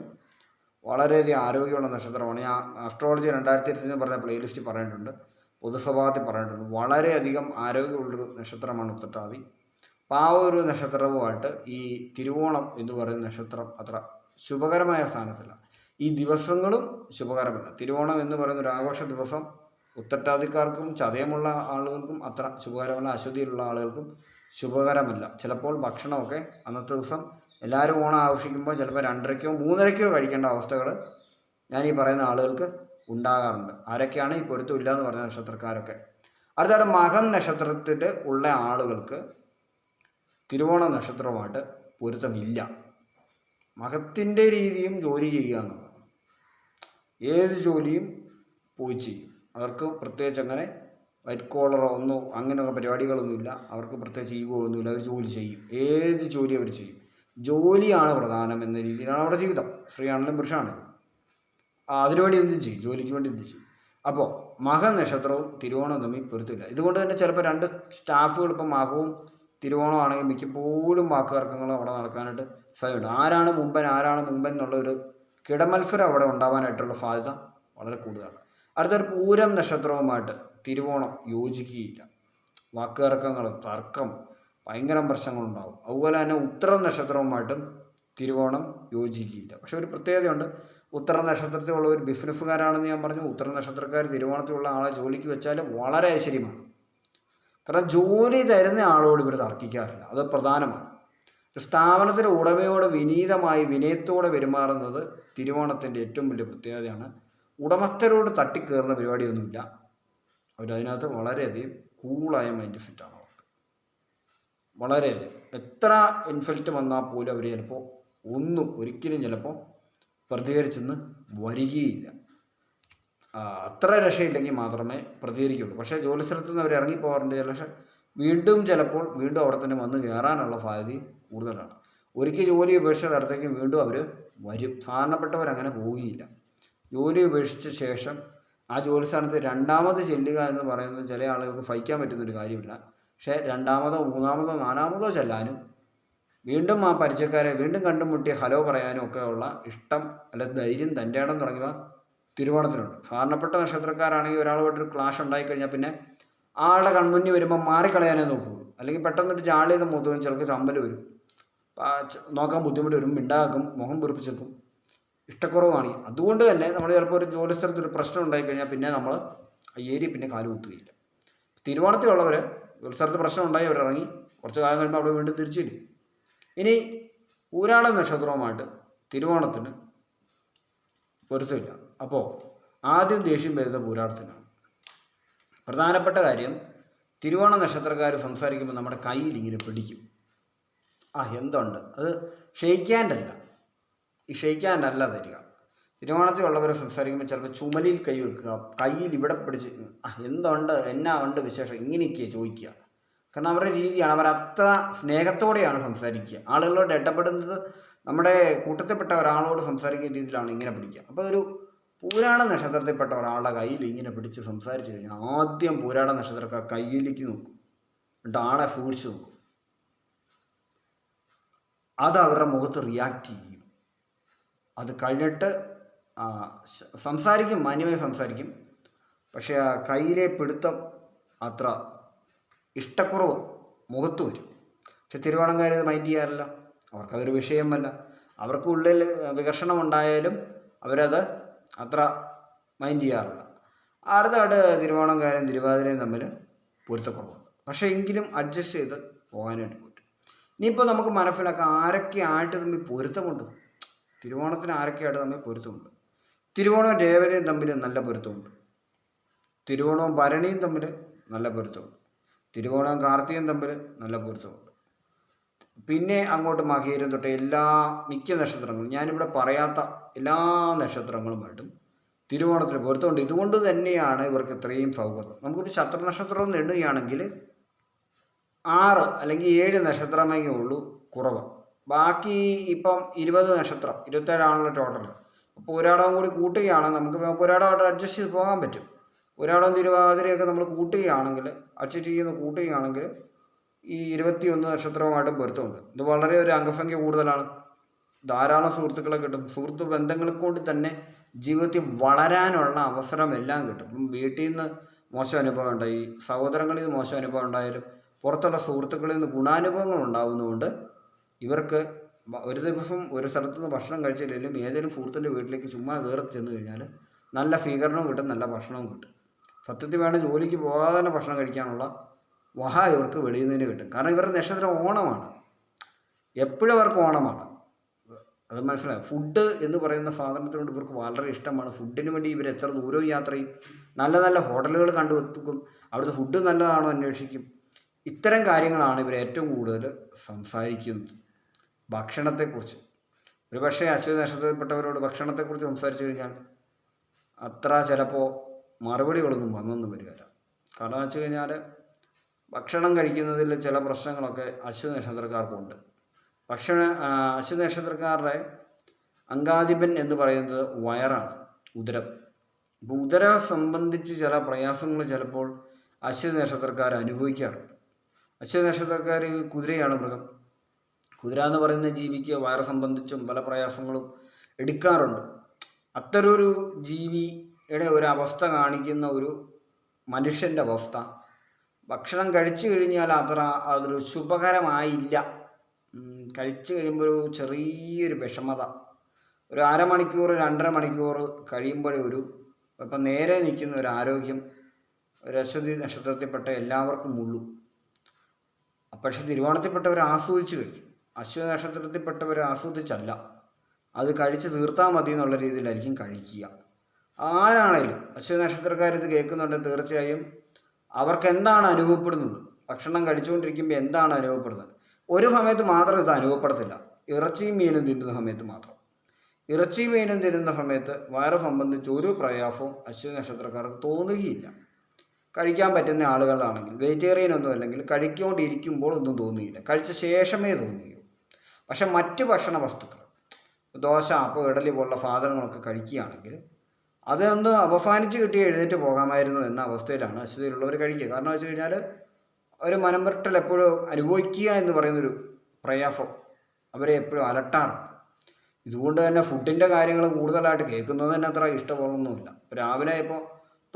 വളരെയധികം ആരോഗ്യമുള്ള നക്ഷത്രമാണ്. ഞാൻ അസ്ട്രോളജി 2020 പറഞ്ഞ പ്ലേലിസ്റ്റ് പറഞ്ഞിട്ടുണ്ട്, പൊതുസ്വഭാവത്തിൽ പറഞ്ഞിട്ടുണ്ട്. വളരെയധികം ആരോഗ്യമുള്ളൊരു നക്ഷത്രമാണ് ഉത്രട്ടാതി. അപ്പോൾ ആ ഒരു നക്ഷത്രവുമായിട്ട് ഈ തിരുവോണം എന്ന് പറയുന്ന നക്ഷത്രം അത്ര ശുഭകരമായ സ്ഥാനത്തില്ല. ഈ ദിവസങ്ങളും ശുഭകരമല്ല. തിരുവോണം എന്ന് പറയുന്ന ഒരു ആഘോഷ ദിവസം ഉത്രട്ടാതിക്കാർക്കും ചതയമുള്ള ആളുകൾക്കും അത്ര ശുഭകരമല്ല, അശുദ്ധിയിലുള്ള ആളുകൾക്കും ശുഭകരമല്ല. ചിലപ്പോൾ ഭക്ഷണമൊക്കെ അന്നത്തെ ദിവസം എല്ലാവരും ഓണം ആഘോഷിക്കുമ്പോൾ ചിലപ്പോൾ 2:30-ഓ 3:30-ഓ കഴിക്കേണ്ട അവസ്ഥകൾ ഞാൻ ഈ പറയുന്ന ആളുകൾക്ക് ഉണ്ടാകാറുണ്ട്. ആരൊക്കെയാണ് ഈ പൊരുത്തമില്ല എന്ന് പറഞ്ഞ നക്ഷത്രക്കാരൊക്കെ. അടുത്തത് മകം നക്ഷത്രത്തിൽ ഉള്ള ആളുകൾക്ക് തിരുവോണ നക്ഷത്രവുമായിട്ട് പൊരുത്തമില്ല. മകത്തിൻ്റെ രീതിയും ജോലി ചെയ്യുക എന്നുള്ളതാണ്. ഏത് ജോലിയും പോയി ചെയ്യും. അവർക്ക് പ്രത്യേകിച്ച് അങ്ങനെ വൈറ്റ് കോളറോ ഒന്നും അങ്ങനെയുള്ള പരിപാടികളൊന്നുമില്ല. അവർക്ക് പ്രത്യേകിച്ച് ഈഗോ ഒന്നുമില്ല. അവർ ജോലി ചെയ്യും, ഏത് ജോലി അവർ ചെയ്യും. ജോലിയാണ് പ്രധാനം എന്ന രീതിയിലാണ് അവരുടെ ജീവിതം. സ്ത്രീയാണെങ്കിലും പുരുഷനാണെങ്കിലും അതിനുവേണ്ടി എന്തും ചെയ്യും, ജോലിക്ക് വേണ്ടി എന്തും ചെയ്യും. അപ്പോൾ മക നക്ഷത്രവും തിരുവോണവും തമ്മിൽ പൊരുത്തില്ല. ഇതുകൊണ്ട് തന്നെ ചിലപ്പോൾ 2 സ്റ്റാഫുകൾ ഇപ്പം മകവും തിരുവോണം ആണെങ്കിൽ മിക്കപ്പോഴും വാക്കുതർക്കങ്ങൾ അവിടെ നടക്കാനായിട്ട് സാധ്യതയുണ്ട്. ആരാണ് മുമ്പൻ എന്നുള്ളൊരു കിടമത്സരം അവിടെ ഉണ്ടാവാനായിട്ടുള്ള സാധ്യത വളരെ കൂടുതലാണ്. അടുത്തൊരു പൂരം നക്ഷത്രവുമായിട്ട് തിരുവോണം യോജിക്കുകയില്ല. വാക്കുതർക്കങ്ങൾ, തർക്കം, ഭയങ്കര പ്രശ്നങ്ങളുണ്ടാകും. അതുപോലെ തന്നെ ഉത്തരം നക്ഷത്രവുമായിട്ടും തിരുവോണം യോജിക്കുകയില്ല. പക്ഷെ ഒരു പ്രത്യേകതയുണ്ട്. ഉത്തര നക്ഷത്രത്തിലുള്ള ഒരു ബിസിനസ്സുകാരാണെന്ന് ഞാൻ പറഞ്ഞു. ഉത്തര നക്ഷത്രക്കാർ തിരുവോണത്തിലുള്ള ആളെ ജോലിക്ക് വെച്ചാൽ വളരെ ഐശ്വര്യമാണ്. കാരണം ജോലി തരുന്ന ആളോട് ഇവർ തർക്കിക്കാറില്ല, അത് പ്രധാനമാണ്. സ്ഥാപനത്തിൻ്റെ ഉടമയോട് വിനീതമായി വിനയത്തോടെ പെരുമാറുന്നത് തിരുവോണത്തിൻ്റെ ഏറ്റവും വലിയ പ്രത്യേകതയാണ്. ഉടമസ്ഥരോട് തട്ടിക്കയറുന്ന പരിപാടിയൊന്നുമില്ല. അവരതിനകത്ത് വളരെയധികം കൂളായ മൈൻഡ് സെറ്റാണ് അവർക്ക്. വളരെയധികം എത്ര ഇൻസൾട്ട് വന്നാൽ പോലും അവർ ചിലപ്പോൾ ഒരിക്കലും ചിലപ്പോൾ പ്രതികരിച്ചെന്ന് വരികയില്ല. അത്ര രക്ഷയില്ലെങ്കിൽ മാത്രമേ പ്രതികരിക്കുള്ളൂ. പക്ഷേ ജോലിസ്ഥലത്ത് നിന്ന് അവർ ഇറങ്ങിപ്പോകാറുണ്ട്. പക്ഷേ വീണ്ടും അവിടെ തന്നെ വന്ന് കയറാനുള്ള സാധ്യത കൂടുതലാണ്. ഒരിക്കൽ ജോലി ഉപേക്ഷിച്ച സ്ഥലത്തേക്ക് വീണ്ടും അവർ വരും. സാധാരണപ്പെട്ടവരങ്ങനെ പോവുകയില്ല. ജോലി ഉപേക്ഷിച്ച ശേഷം ആ ജോലി സ്ഥാനത്ത് രണ്ടാമത് ചെല്ലുക എന്ന് പറയുന്നത് ചില ആളുകൾക്ക് സഹിക്കാൻ പറ്റുന്നൊരു കാര്യമില്ല. പക്ഷേ രണ്ടാമതോ മൂന്നാമതോ നാലാമതോ ചെല്ലാനും വീണ്ടും ആ പരിചയക്കാരെ വീണ്ടും കണ്ടുമുട്ടിയ ഹലോ പറയാനും ഒക്കെ ഉള്ള ഇഷ്ടം, അല്ല ധൈര്യം, തൻ്റെ ഇടം തുടങ്ങിയവ തിരുവോണത്തിനുണ്ട്. സാധാരണപ്പെട്ട നക്ഷത്രക്കാരാണെങ്കിൽ ഒരാളുമായിട്ടൊരു ക്ലാഷ് ഉണ്ടായിക്കഴിഞ്ഞാൽ പിന്നെ ആളുടെ കൺമുന്നിൽ വരുമ്പോൾ മാറിക്കളയാനേ നോക്കുകയുള്ളൂ. അല്ലെങ്കിൽ പെട്ടെന്നൊരു ജാളി ചെയ്ത് മൂത്തും ചിലർക്ക് ചമ്പൽ വരും, നോക്കാൻ ബുദ്ധിമുട്ട് വരും, മിണ്ടാക്കും, മുഖം പൊറിപ്പിച്ചേക്കും, ഇഷ്ടക്കുറവാണ്. അതുകൊണ്ട് തന്നെ നമ്മൾ ചിലപ്പോൾ ഒരു ജോലി സ്ഥലത്തൊരു പ്രശ്നം ഉണ്ടായിക്കഴിഞ്ഞാൽ പിന്നെ നമ്മൾ ആ ഏരിയ പിന്നെ കാല് കുത്തുകയില്ല. തിരുവോണത്തിലുള്ളവർ ജോലി സ്ഥലത്ത് പ്രശ്നം ഉണ്ടായി അവരിറങ്ങി കുറച്ച് കാലം കഴിയുമ്പോൾ അവിടെ വീണ്ടും തിരിച്ചു വരും. ഇനി പൂരാട നക്ഷത്രവുമായിട്ട് തിരുവോണത്തിന് പൊരുത്തമില്ല. അപ്പോൾ ആദ്യം ദേഷ്യം വരുന്ന പൂരാടത്തിനാണ്. പ്രധാനപ്പെട്ട കാര്യം, തിരുവോണ നക്ഷത്രക്കാർ സംസാരിക്കുമ്പോൾ നമ്മുടെ കയ്യിൽ ഇങ്ങനെ പിടിക്കും. എന്തുണ്ട് അത് ഷെയ്ക്കാൻഡല്ല, ഈ ഷെയ്ക്കാൻഡല്ല തരിക. തിരുവോണത്തിലുള്ളവരെ സംസാരിക്കുമ്പോൾ ചിലപ്പോൾ ചുമലിൽ കൈ വെക്കുക, കയ്യിൽ ഇവിടെ പിടിച്ച് എന്തുണ്ട്, എന്നാ ഉണ്ട് വിശേഷം, ഇങ്ങനെയൊക്കെയാണ് ചോദിക്കുക. കാരണം അവരുടെ രീതിയാണ്, അവരത്ര സ്നേഹത്തോടെയാണ് സംസാരിക്കുക. ആളുകളോട് ഇടപെടുന്നത് നമ്മുടെ കൂട്ടത്തിൽപ്പെട്ട ഒരാളോട് സംസാരിക്കുന്ന രീതിയിലാണ് ഇങ്ങനെ പിടിക്കുക. അപ്പോൾ ഒരു പൂരാട നക്ഷത്രത്തിൽപ്പെട്ട ഒരാളുടെ കയ്യിൽ ഇങ്ങനെ പിടിച്ച് സംസാരിച്ച് കഴിഞ്ഞാൽ ആദ്യം പൂരാട നക്ഷത്രക്കാർ കയ്യിലേക്ക് നോക്കും, എന്നിട്ട് ആളെ സൂക്ഷിച്ച് നോക്കും. അത് അവരുടെ മുഖത്ത് റിയാക്ട് ചെയ്യും. അത് കഴിഞ്ഞിട്ട് സംസാരിക്കും, മാന്യമായി സംസാരിക്കും. പക്ഷേ ആ കയ്യിലെ പിടുത്തം അത്ര ഇഷ്ടക്കുറവ് മുഖത്ത് വരും. പക്ഷെ തിരുവോണംകാർ ഇത് മൈൻഡ് ചെയ്യാറില്ല, അവർക്കതൊരു വിഷയമല്ല. അവർക്കുള്ളിൽ വികർഷണം ഉണ്ടായാലും അവരത് അത്ര മൈൻഡ് ചെയ്യാറില്ല. അടുത്തായിട്ട് തിരുവോണംകാരും തിരുവാതിരയും തമ്മിൽ പൊരുത്തക്കുറവുണ്ട്. പക്ഷേ എങ്കിലും അഡ്ജസ്റ്റ് ചെയ്ത് പോകാനായിട്ട് പറ്റും. ഇനിയിപ്പോൾ നമുക്ക് മനസ്സിലാക്കാം ആരൊക്കെയായിട്ട് തമ്മിൽ പൊരുത്തമുണ്ട്. തിരുവോണത്തിന് ആരൊക്കെയായിട്ട് തമ്മിൽ പൊരുത്തമുണ്ട്. തിരുവോണവും രേവതിയും തമ്മിൽ നല്ല പൊരുത്തമുണ്ട്. തിരുവോണവും ഭരണിയും തമ്മിൽ നല്ല പൊരുത്തമുണ്ട്. തിരുവോണവും കാർത്തികയും തമ്മിൽ നല്ല പൊരുത്തമുണ്ട്. പിന്നെ അങ്ങോട്ട് മകീരം തൊട്ട് മിക്ക നക്ഷത്രങ്ങളും, ഞാനിവിടെ പറയാത്ത എല്ലാ നക്ഷത്രങ്ങളുമായിട്ടും തിരുവോണത്തിന് പൊരുത്തമുണ്ട്. ഇതുകൊണ്ട് തന്നെയാണ് ഇവർക്ക് ഇത്രയും സൗഹൃദം. നമുക്കിപ്പോൾ ശത്രു നക്ഷത്രം എന്ന് എണ്ണുകയാണെങ്കിൽ 6 അല്ലെങ്കിൽ 7 നക്ഷത്രമേ ഉള്ളൂ കുറവ്. ബാക്കി ഇപ്പം 20 നക്ഷത്രം, 27 ടോട്ടൽ. അപ്പോൾ ഒരാടവും കൂടി കൂട്ടുകയാണ് നമുക്ക് ഒരാടമായിട്ട് അഡ്ജസ്റ്റ് ചെയ്ത് പോകാൻ പറ്റും. ഒരാടവും തിരുവാതിരയൊക്കെ നമ്മൾ കൂട്ടുകയാണെങ്കിൽ, അഡ്ജസ്റ്റ് ചെയ്യുന്ന കൂട്ടുകയാണെങ്കിൽ ഈ 21 നക്ഷത്രവുമായിട്ട് പൊരുത്തമുണ്ട്. ഇത് വളരെ ഒരു അംഗസംഖ്യ കൂടുതലാണ്. ധാരാളം സുഹൃത്തുക്കളെ കിട്ടും. സുഹൃത്ത് ബന്ധങ്ങളെ കൊണ്ട് തന്നെ ജീവിതത്തിൽ വളരാനുള്ള അവസരം എല്ലാം കിട്ടും. ഇപ്പം വീട്ടിൽ നിന്ന് മോശം അനുഭവം ഉണ്ടായി, സഹോദരങ്ങളിൽ നിന്ന് മോശം അനുഭവം ഉണ്ടായാലും പുറത്തുള്ള സുഹൃത്തുക്കളിൽ നിന്ന് ഗുണാനുഭവങ്ങൾ ഉണ്ടാകുന്നതുകൊണ്ട് ഇവർക്ക് ഒരു ദിവസം ഒരു സ്ഥലത്തുനിന്ന് ഭക്ഷണം കഴിച്ചില്ലെങ്കിലും ഏതെങ്കിലും സുഹൃത്തിൻ്റെ വീട്ടിലേക്ക് ചുമ്മാ കയറി ചെന്ന് കഴിഞ്ഞാൽ നല്ല സ്വീകരണവും കിട്ടും, നല്ല ഭക്ഷണവും കിട്ടും. സത്യത്തിൽ വേണം ജോലിക്ക് പോകാതെ തന്നെ ഭക്ഷണം കഴിക്കാനുള്ള ഇവർക്ക് വെളിയിൽ നിന്ന് കിട്ടും. കാരണം ഇവരുടെ നക്ഷത്രം ഓണമാണ്, എപ്പോഴും അവർക്ക് ഓണമാണ്. അത് മനസ്സിലായി. ഫുഡ് എന്ന് പറയുന്ന സാധനത്തിനോട് ഇവർക്ക് വളരെ ഇഷ്ടമാണ്. ഫുഡിന് വേണ്ടി ഇവർ എത്ര ദൂരവും യാത്ര ചെയ്യും, നല്ല നല്ല ഹോട്ടലുകൾ കണ്ടുവെത്തും, അവിടുത്തെ ഫുഡ് നല്ലതാണോ അന്വേഷിക്കും. ഇത്തരം കാര്യങ്ങളാണ് ഇവർ ഏറ്റവും കൂടുതൽ സംസാരിക്കുന്നത്. ഭക്ഷണത്തെക്കുറിച്ച് ഒരു പക്ഷേ അശ്വതി നക്ഷത്രത്തിൽപ്പെട്ടവരോട് ഭക്ഷണത്തെക്കുറിച്ച് സംസാരിച്ചു കഴിഞ്ഞാൽ അത്ര ചിലപ്പോൾ മറുപടികളൊന്നും വന്നൊന്നും വരികയില്ല. കാരണം വെച്ച് കഴിഞ്ഞാൽ ഭക്ഷണം കഴിക്കുന്നതിൽ ചില പ്രശ്നങ്ങളൊക്കെ അശ്വതി നക്ഷത്രക്കാർക്കുണ്ട്. അശ്വതി നക്ഷത്രക്കാരുടെ അംഗാധിപൻ എന്ന് പറയുന്നത് വയറാണ്, ഉദരം. ഇപ്പോൾ ഉദരം സംബന്ധിച്ച് ചില പ്രയാസങ്ങൾ ചിലപ്പോൾ അശ്വതി നക്ഷത്രക്കാർ അനുഭവിക്കാറുണ്ട്. അശ്വതി നക്ഷത്രക്കാർ കുതിരയാണ് മൃഗം. കുതിര എന്ന് പറയുന്ന ജീവിക്ക് വയറ് സംബന്ധിച്ചും പല പ്രയാസങ്ങളും എടുക്കാറുണ്ട്. അത്തരൊരു ജീവിയുടെ ഒരു അവസ്ഥ കാണിക്കുന്ന ഒരു മനുഷ്യൻ്റെ അവസ്ഥ ഭക്ഷണം കഴിച്ചു കഴിഞ്ഞാൽ അതൊരു ശുഭകരമായില്ല. കഴിച്ചു കഴിയുമ്പോൾ ഒരു ചെറിയൊരു വിഷമത, ഒരു അരമണിക്കൂർ 2.5 മണിക്കൂർ കഴിയുമ്പോഴേ ഇപ്പം നേരെ നിൽക്കുന്ന ഒരു ആരോഗ്യം ഒരു അശ്വതി നക്ഷത്രത്തിൽപ്പെട്ട എല്ലാവർക്കും ഉള്ളൂ. പക്ഷെ തിരുവോണത്തിൽപ്പെട്ടവർ ആസ്വദിച്ചു കഴിയും. അശ്വതി നക്ഷത്രത്തിൽപ്പെട്ടവർ ആസ്വദിച്ചല്ല, അത് കഴിച്ച് തീർത്താൽ മതി എന്നുള്ള രീതിയിലായിരിക്കും കഴിക്കുക. ആരാണേലും അശ്വതി നക്ഷത്രക്കാരിത് കേൾക്കുന്നുണ്ടെങ്കിൽ തീർച്ചയായും അവർക്ക് എന്താണ് അനുഭവപ്പെടുന്നത്, ഭക്ഷണം കഴിച്ചുകൊണ്ടിരിക്കുമ്പോൾ എന്താണ് അനുഭവപ്പെടുന്നത്, ഒരു സമയത്ത് മാത്രം ഇത് അനുഭവപ്പെടത്തില്ല. ഇറച്ചിയും മീനും തിന്നുന്ന സമയത്ത് മാത്രം. ഇറച്ചിയും മീനും തിന്നുന്ന സമയത്ത് വയറ് സംബന്ധിച്ച് ഒരു പ്രയാസവും അശ്വതി നക്ഷത്രക്കാർക്ക് തോന്നുകയില്ല. കഴിക്കാൻ പറ്റുന്ന ആളുകളാണെങ്കിൽ, വെജിറ്റേറിയൻ ഒന്നും അല്ലെങ്കിൽ കഴിച്ചുകൊണ്ടിരിക്കുമ്പോൾ ഒന്നും തോന്നുകയില്ല, കഴിച്ച ശേഷമേ തോന്നുകയുള്ളൂ. പക്ഷെ മറ്റ് ഭക്ഷണ വസ്തുക്കൾ, ദോശ, അപ്പോൾ ഇഡലി പോലുള്ള സാധനങ്ങളൊക്കെ കഴിക്കുകയാണെങ്കിൽ അതൊന്ന് അപമാനിച്ച് കിട്ടി എഴുന്നേറ്റ് പോകാമായിരുന്നു എന്ന അവസ്ഥയിലാണ് അശ്വതിയിലുള്ളവർ കഴിക്കുക. കാരണം വെച്ച് കഴിഞ്ഞാൽ ഒരു മനംപുരട്ടൽ എപ്പോഴും അനുഭവിക്കുക എന്ന് പറയുന്നൊരു പ്രയാസം അവരെ എപ്പോഴും അലട്ടാറുണ്ട്. ഇതുകൊണ്ട് തന്നെ ഫുഡിൻ്റെ കാര്യങ്ങൾ കൂടുതലായിട്ട് കേൾക്കുന്നത് തന്നെ അത്ര ഇഷ്ടമുള്ളൊന്നുമില്ല. രാവിലെ ഇപ്പോൾ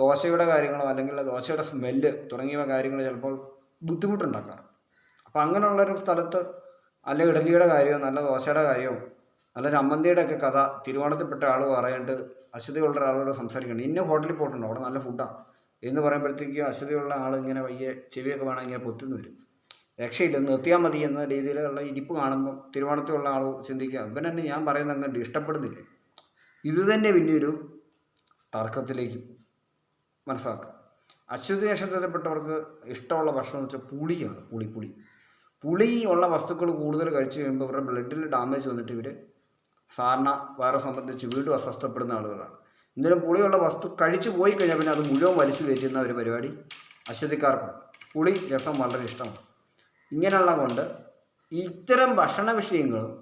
ദോശയുടെ കാര്യങ്ങളോ അല്ലെങ്കിൽ ദോശയുടെ സ്മെല്ല് തുടങ്ങിയ കാര്യങ്ങൾ ചിലപ്പോൾ ബുദ്ധിമുട്ടുണ്ടാക്കാറുണ്ട്. അപ്പോൾ അങ്ങനെയുള്ളൊരു സ്ഥലത്ത് നല്ല ഇഡലിയുടെ കാര്യമോ നല്ല ദോശയുടെ കാര്യമോ നല്ല ചമ്മന്തിയുടെ ഒക്കെ കഥ തിരുവോണത്തിൽപ്പെട്ട ആൾ പറയാണ്ട് അശ്വതിയുള്ള ഒരാളോട് സംസാരിക്കണം. ഇന്ന ഹോട്ടലിൽ പോയിട്ടുണ്ടോ, അവിടെ നല്ല ഫുഡാണ് എന്ന് പറയുമ്പോഴത്തേക്ക് അശ്വതിയുള്ള ആൾ ഇങ്ങനെ വയ്യ ചെവിയൊക്കെ വേണം ഇങ്ങനെ പൊത്തുന്നു വരും. രക്ഷയില്ല, നിർത്തിയാൽ മതി എന്ന രീതിയിലുള്ള ഇരിപ്പ് കാണുമ്പോൾ തിരുവോണത്തിലുള്ള ആൾ ചിന്തിക്കുക, ഇവൻ തന്നെ ഞാൻ പറയുന്നത് അങ്ങനെ ഇഷ്ടപ്പെടുന്നില്ലേ. ഇത് തന്നെ വലിയൊരു തർക്കത്തിലേക്ക് മനസ്സിലാക്കുക. അശ്വതി നക്ഷത്രത്തിൽപ്പെട്ടവർക്ക് ഇഷ്ടമുള്ള ഭക്ഷണം എന്ന് വെച്ചാൽ പുളിയാണ്. പുളി ഉള്ള വസ്തുക്കൾ കൂടുതൽ കഴിച്ച് കഴിയുമ്പോൾ ഇവരുടെ ബ്ലഡിൽ ഡാമേജ് വന്നിട്ട് ഇവർ സാധാരണ വേറെ സംബന്ധിച്ച് വീണ്ടും അസ്വസ്ഥപ്പെടുന്ന ആളുകളാണ്. എന്തെങ്കിലും പുളിയുള്ള വസ്തു കഴിച്ചു പോയി കഴിഞ്ഞാൽ പിന്നെ അത് മുഴുവൻ വലിച്ചു കയറ്റുന്ന ഒരു പരിപാടി അശ്വതിക്കാർക്കുണ്ട്. പുളി രസം വളരെ ഇഷ്ടമാണ്. ഇങ്ങനെയുള്ള കൊണ്ട് ഇത്തരം ഭക്ഷണ വിഷയങ്ങളും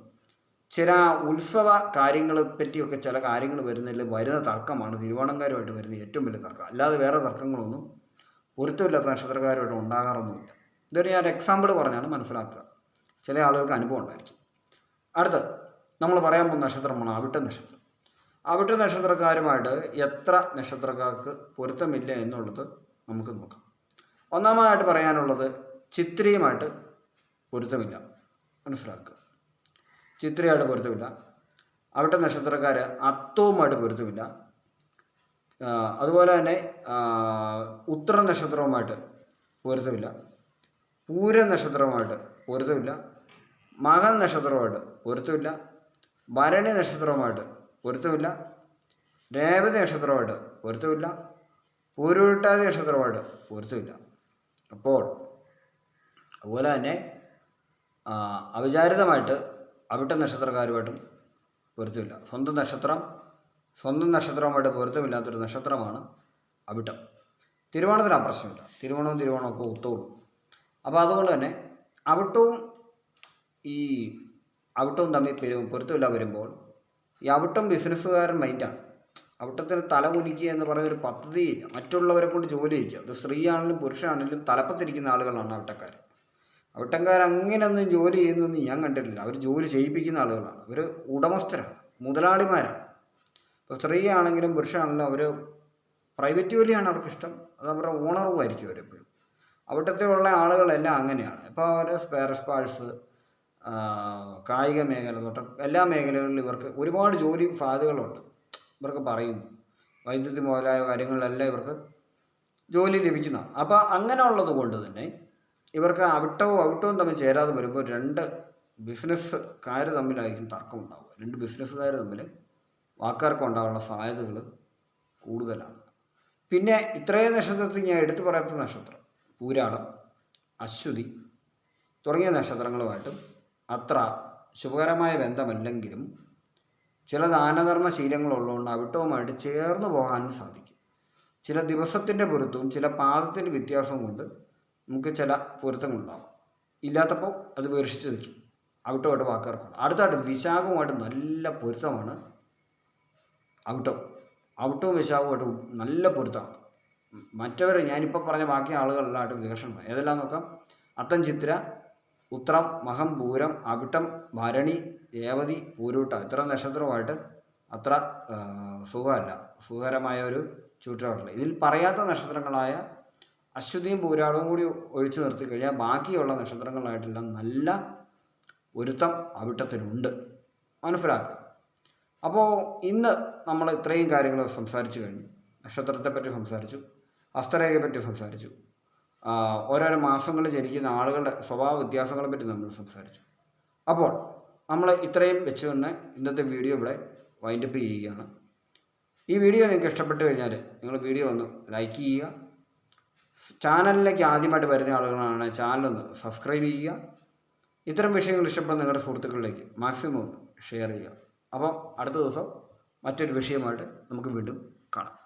ചില ഉത്സവ കാര്യങ്ങളെ പറ്റിയൊക്കെ ചില കാര്യങ്ങൾ വരുന്ന തർക്കമാണ് തിരുവോണംകാരുമായിട്ട് വരുന്ന ഏറ്റവും വലിയ തർക്കം. അല്ലാതെ വേറെ തർക്കങ്ങളൊന്നും പൊരുത്തമില്ലാത്ത നക്ഷത്രക്കാരുമായിട്ട് ഉണ്ടാകാറൊന്നുമില്ല. ഇതൊരു ഞാൻ എക്സാമ്പിൾ പറഞ്ഞാണ് മനസ്സിലാക്കുക. ചില ആളുകൾക്ക് അനുഭവം ഉണ്ടായിരിക്കും. അടുത്ത് നമ്മൾ പറയാൻ പോകുന്ന നക്ഷത്രമാണ് അവിട്ട നക്ഷത്രം. അവിട്ട നക്ഷത്രക്കാരുമായിട്ട് എത്ര നക്ഷത്രക്കാർക്ക് പൊരുത്തമില്ല എന്നുള്ളത് നമുക്ക് നോക്കാം. ഒന്നാമതായിട്ട് പറയാനുള്ളത് ചിത്രയുമായിട്ട് പൊരുത്തമില്ല, മനസ്സിലാക്കുക. ചിത്രയായിട്ട് പൊരുത്തമില്ല. അവിട്ട നക്ഷത്രക്കാർ അത്തവുമായിട്ട് പൊരുത്തമില്ല. അതുപോലെ തന്നെ ഉത്തര നക്ഷത്രവുമായിട്ട് പൊരുത്തമില്ല. പൂര നക്ഷത്രവുമായിട്ട് പൊരുത്തമില്ല. മകൻ നക്ഷത്രവുമായിട്ട് പൊരുത്തമില്ല. ഭരണി നക്ഷത്രവുമായിട്ട് പൊരുത്തമില്ല. രേവതി നക്ഷത്രവുമായിട്ട് പൊരുത്തമില്ല. പൂരുരുട്ടാതി നക്ഷത്രവുമായിട്ട് പൊരുത്തമില്ല. അപ്പോൾ അതുപോലെ തന്നെ അവിചാരിതമായിട്ട് അവിട്ട നക്ഷത്രക്കാരുമായിട്ടും പൊരുത്തമില്ല. സ്വന്തം നക്ഷത്രവുമായിട്ട് പൊരുത്തമില്ലാത്തൊരു നക്ഷത്രമാണ് അവിട്ടം. തിരുവോണത്തിന് ആ പ്രശ്നമില്ല. തിരുവോണമൊക്കെ ഒത്തോളും. അപ്പോൾ അതുകൊണ്ട് തന്നെ അവിട്ടവും തമ്മിൽ പൊരുത്തമില്ല വരുമ്പോൾ ഈ അവിട്ടം ബിസിനസ്സുകാരൻ മൈൻഡാണ്. അവിട്ടത്തിന് തല കുനിക്കുക എന്ന് പറയുന്നൊരു പദ്ധതിയില്ല. മറ്റുള്ളവരെ കൊണ്ട് ജോലി ചെയ്യിക്കുക. അത് സ്ത്രീയാണെങ്കിലും പുരുഷനാണെങ്കിലും തലപ്പത്തിരിക്കുന്ന ആളുകളാണ് അവിട്ടക്കാർ. അവിട്ടക്കാർ അങ്ങനെയൊന്നും ജോലി ചെയ്യുന്നൊന്നും ഞാൻ കണ്ടിട്ടില്ല. അവർ ജോലി ചെയ്യിപ്പിക്കുന്ന ആളുകളാണ്. അവർ ഉടമസ്ഥരാണ്, മുതലാളിമാരാണ്. ഇപ്പോൾ സ്ത്രീ ആണെങ്കിലും പുരുഷനാണെങ്കിലും അവർ പ്രൈവറ്റ് ജോലിയാണ് അവർക്കിഷ്ടം. അത് അവരുടെ ഓണറുമായിരിക്കും അവരെപ്പോഴും. അവിട്ടത്തിലുള്ള ആളുകളെല്ലാം അങ്ങനെയാണ്. ഇപ്പോൾ അവർ സ്പെയർ പാർട്സ്, കായിക മേഖല തൊട്ട് എല്ലാ മേഖലകളിലും ഇവർക്ക് ഒരുപാട് ജോലി സാധ്യതകളുണ്ട്. ഇവർക്ക് പറയുന്നു വൈദ്യുതി മുതലായ കാര്യങ്ങളിലെല്ലാം ഇവർക്ക് ജോലി ലഭിക്കുന്നതാണ്. അപ്പോൾ അങ്ങനെ ഉള്ളത് കൊണ്ട് തന്നെ ഇവർക്ക് അവിട്ടവും തമ്മിൽ ചേരാതെ വരുമ്പോൾ രണ്ട് ബിസിനസ്സുകാർ തമ്മിലായിരിക്കും തർക്കം ഉണ്ടാവുക. രണ്ട് ബിസിനസ്സുകാർ തമ്മിൽ വാക്കാർക്കം ഉണ്ടാകാനുള്ള സാധ്യതകൾ കൂടുതലാണ്. പിന്നെ ഇത്രയും നക്ഷത്രത്തിൽ ഞാൻ എടുത്തു പറയാത്ത നക്ഷത്രം പൂരാടം, അശ്വതി തുടങ്ങിയ നക്ഷത്രങ്ങളുമായിട്ടും അത്ര ശുഭകരമായ ബന്ധമല്ലെങ്കിലും ചില ദാനധർമ്മ ശീലങ്ങളുള്ളതുകൊണ്ട് അവിട്ടവുമായിട്ട് ചേർന്ന് പോകാനും സാധിക്കും. ചില ദിവസത്തിൻ്റെ പൊരുത്തവും ചില പാദത്തിൻ്റെ വ്യത്യാസവും കൊണ്ട് നമുക്ക് ചില പൊരുത്തങ്ങളുണ്ടാകും. ഇല്ലാത്തപ്പോൾ അത് വീർഷിച്ച് നിൽക്കും. അവിട്ടമായിട്ട് വാക്കാർക്കാണ്. അടുത്തായിട്ട് വിശാഖവുമായിട്ട് നല്ല പൊരുത്തമാണ് അവിട്ടവും വിശാഖവുമായിട്ട് നല്ല പൊരുത്തമാണ്. മറ്റവർ ഞാനിപ്പോൾ പറഞ്ഞ ബാക്കി ആളുകളെല്ലാമായിട്ട് വികർഷണം. ഏതെല്ലാം നോക്കാം. അത്തം, ചിത്ര, ഉത്രം, മകം, പൂരം, അവിട്ടം, ഭരണി, രേവതി, പൂരൂട്ട ഇത്ര നക്ഷത്രവുമായിട്ട് അത്ര സുഖകരമായ ഒരു ചുറ്റുപാടില്ല. ഇതിൽ പറയാത്ത നക്ഷത്രങ്ങളായ അശ്വതിയും പൂരാടവും കൂടി ഒഴിച്ചു നിർത്തി കഴിഞ്ഞാൽ ബാക്കിയുള്ള നക്ഷത്രങ്ങളായിട്ടെല്ലാം നല്ല ഒരുത്തം അവിട്ടത്തിനുണ്ട്, മനസ്സിലാക്കുക. അപ്പോൾ ഇന്ന് നമ്മൾ ഇത്രയും കാര്യങ്ങൾ സംസാരിച്ചു കഴിഞ്ഞു. നക്ഷത്രത്തെപ്പറ്റി സംസാരിച്ചു, ഹസ്തരേഖയെപ്പറ്റി സംസാരിച്ചു, ഓരോരോ മാസങ്ങളിൽ ജനിക്കുന്ന ആളുകളുടെ സ്വഭാവ വ്യത്യാസങ്ങളെ പറ്റി നമ്മൾ സംസാരിച്ചു. അപ്പോൾ നമ്മൾ ഇത്രയും വെച്ച് തന്നെ ഇന്നത്തെ വീഡിയോ ഇവിടെ വൈൻഡപ്പ് ചെയ്യുകയാണ്. ഈ വീഡിയോ നിങ്ങൾക്ക് ഇഷ്ടപ്പെട്ട് കഴിഞ്ഞാൽ നിങ്ങൾ വീഡിയോ ഒന്ന് ലൈക്ക് ചെയ്യുക. ചാനലിലേക്ക് ആദ്യമായിട്ട് വരുന്ന ആളുകളാണ് ചാനലൊന്ന് സബ്സ്ക്രൈബ് ചെയ്യുക. ഇത്തരം വിഷയങ്ങൾ ഇഷ്ടപ്പെടുന്ന നിങ്ങളുടെ സുഹൃത്തുക്കളിലേക്ക് മാക്സിമം ഒന്ന് ഷെയർ ചെയ്യുക. അപ്പം അടുത്ത ദിവസം മറ്റൊരു വിഷയമായിട്ട് നമുക്ക് വീണ്ടും കാണാം.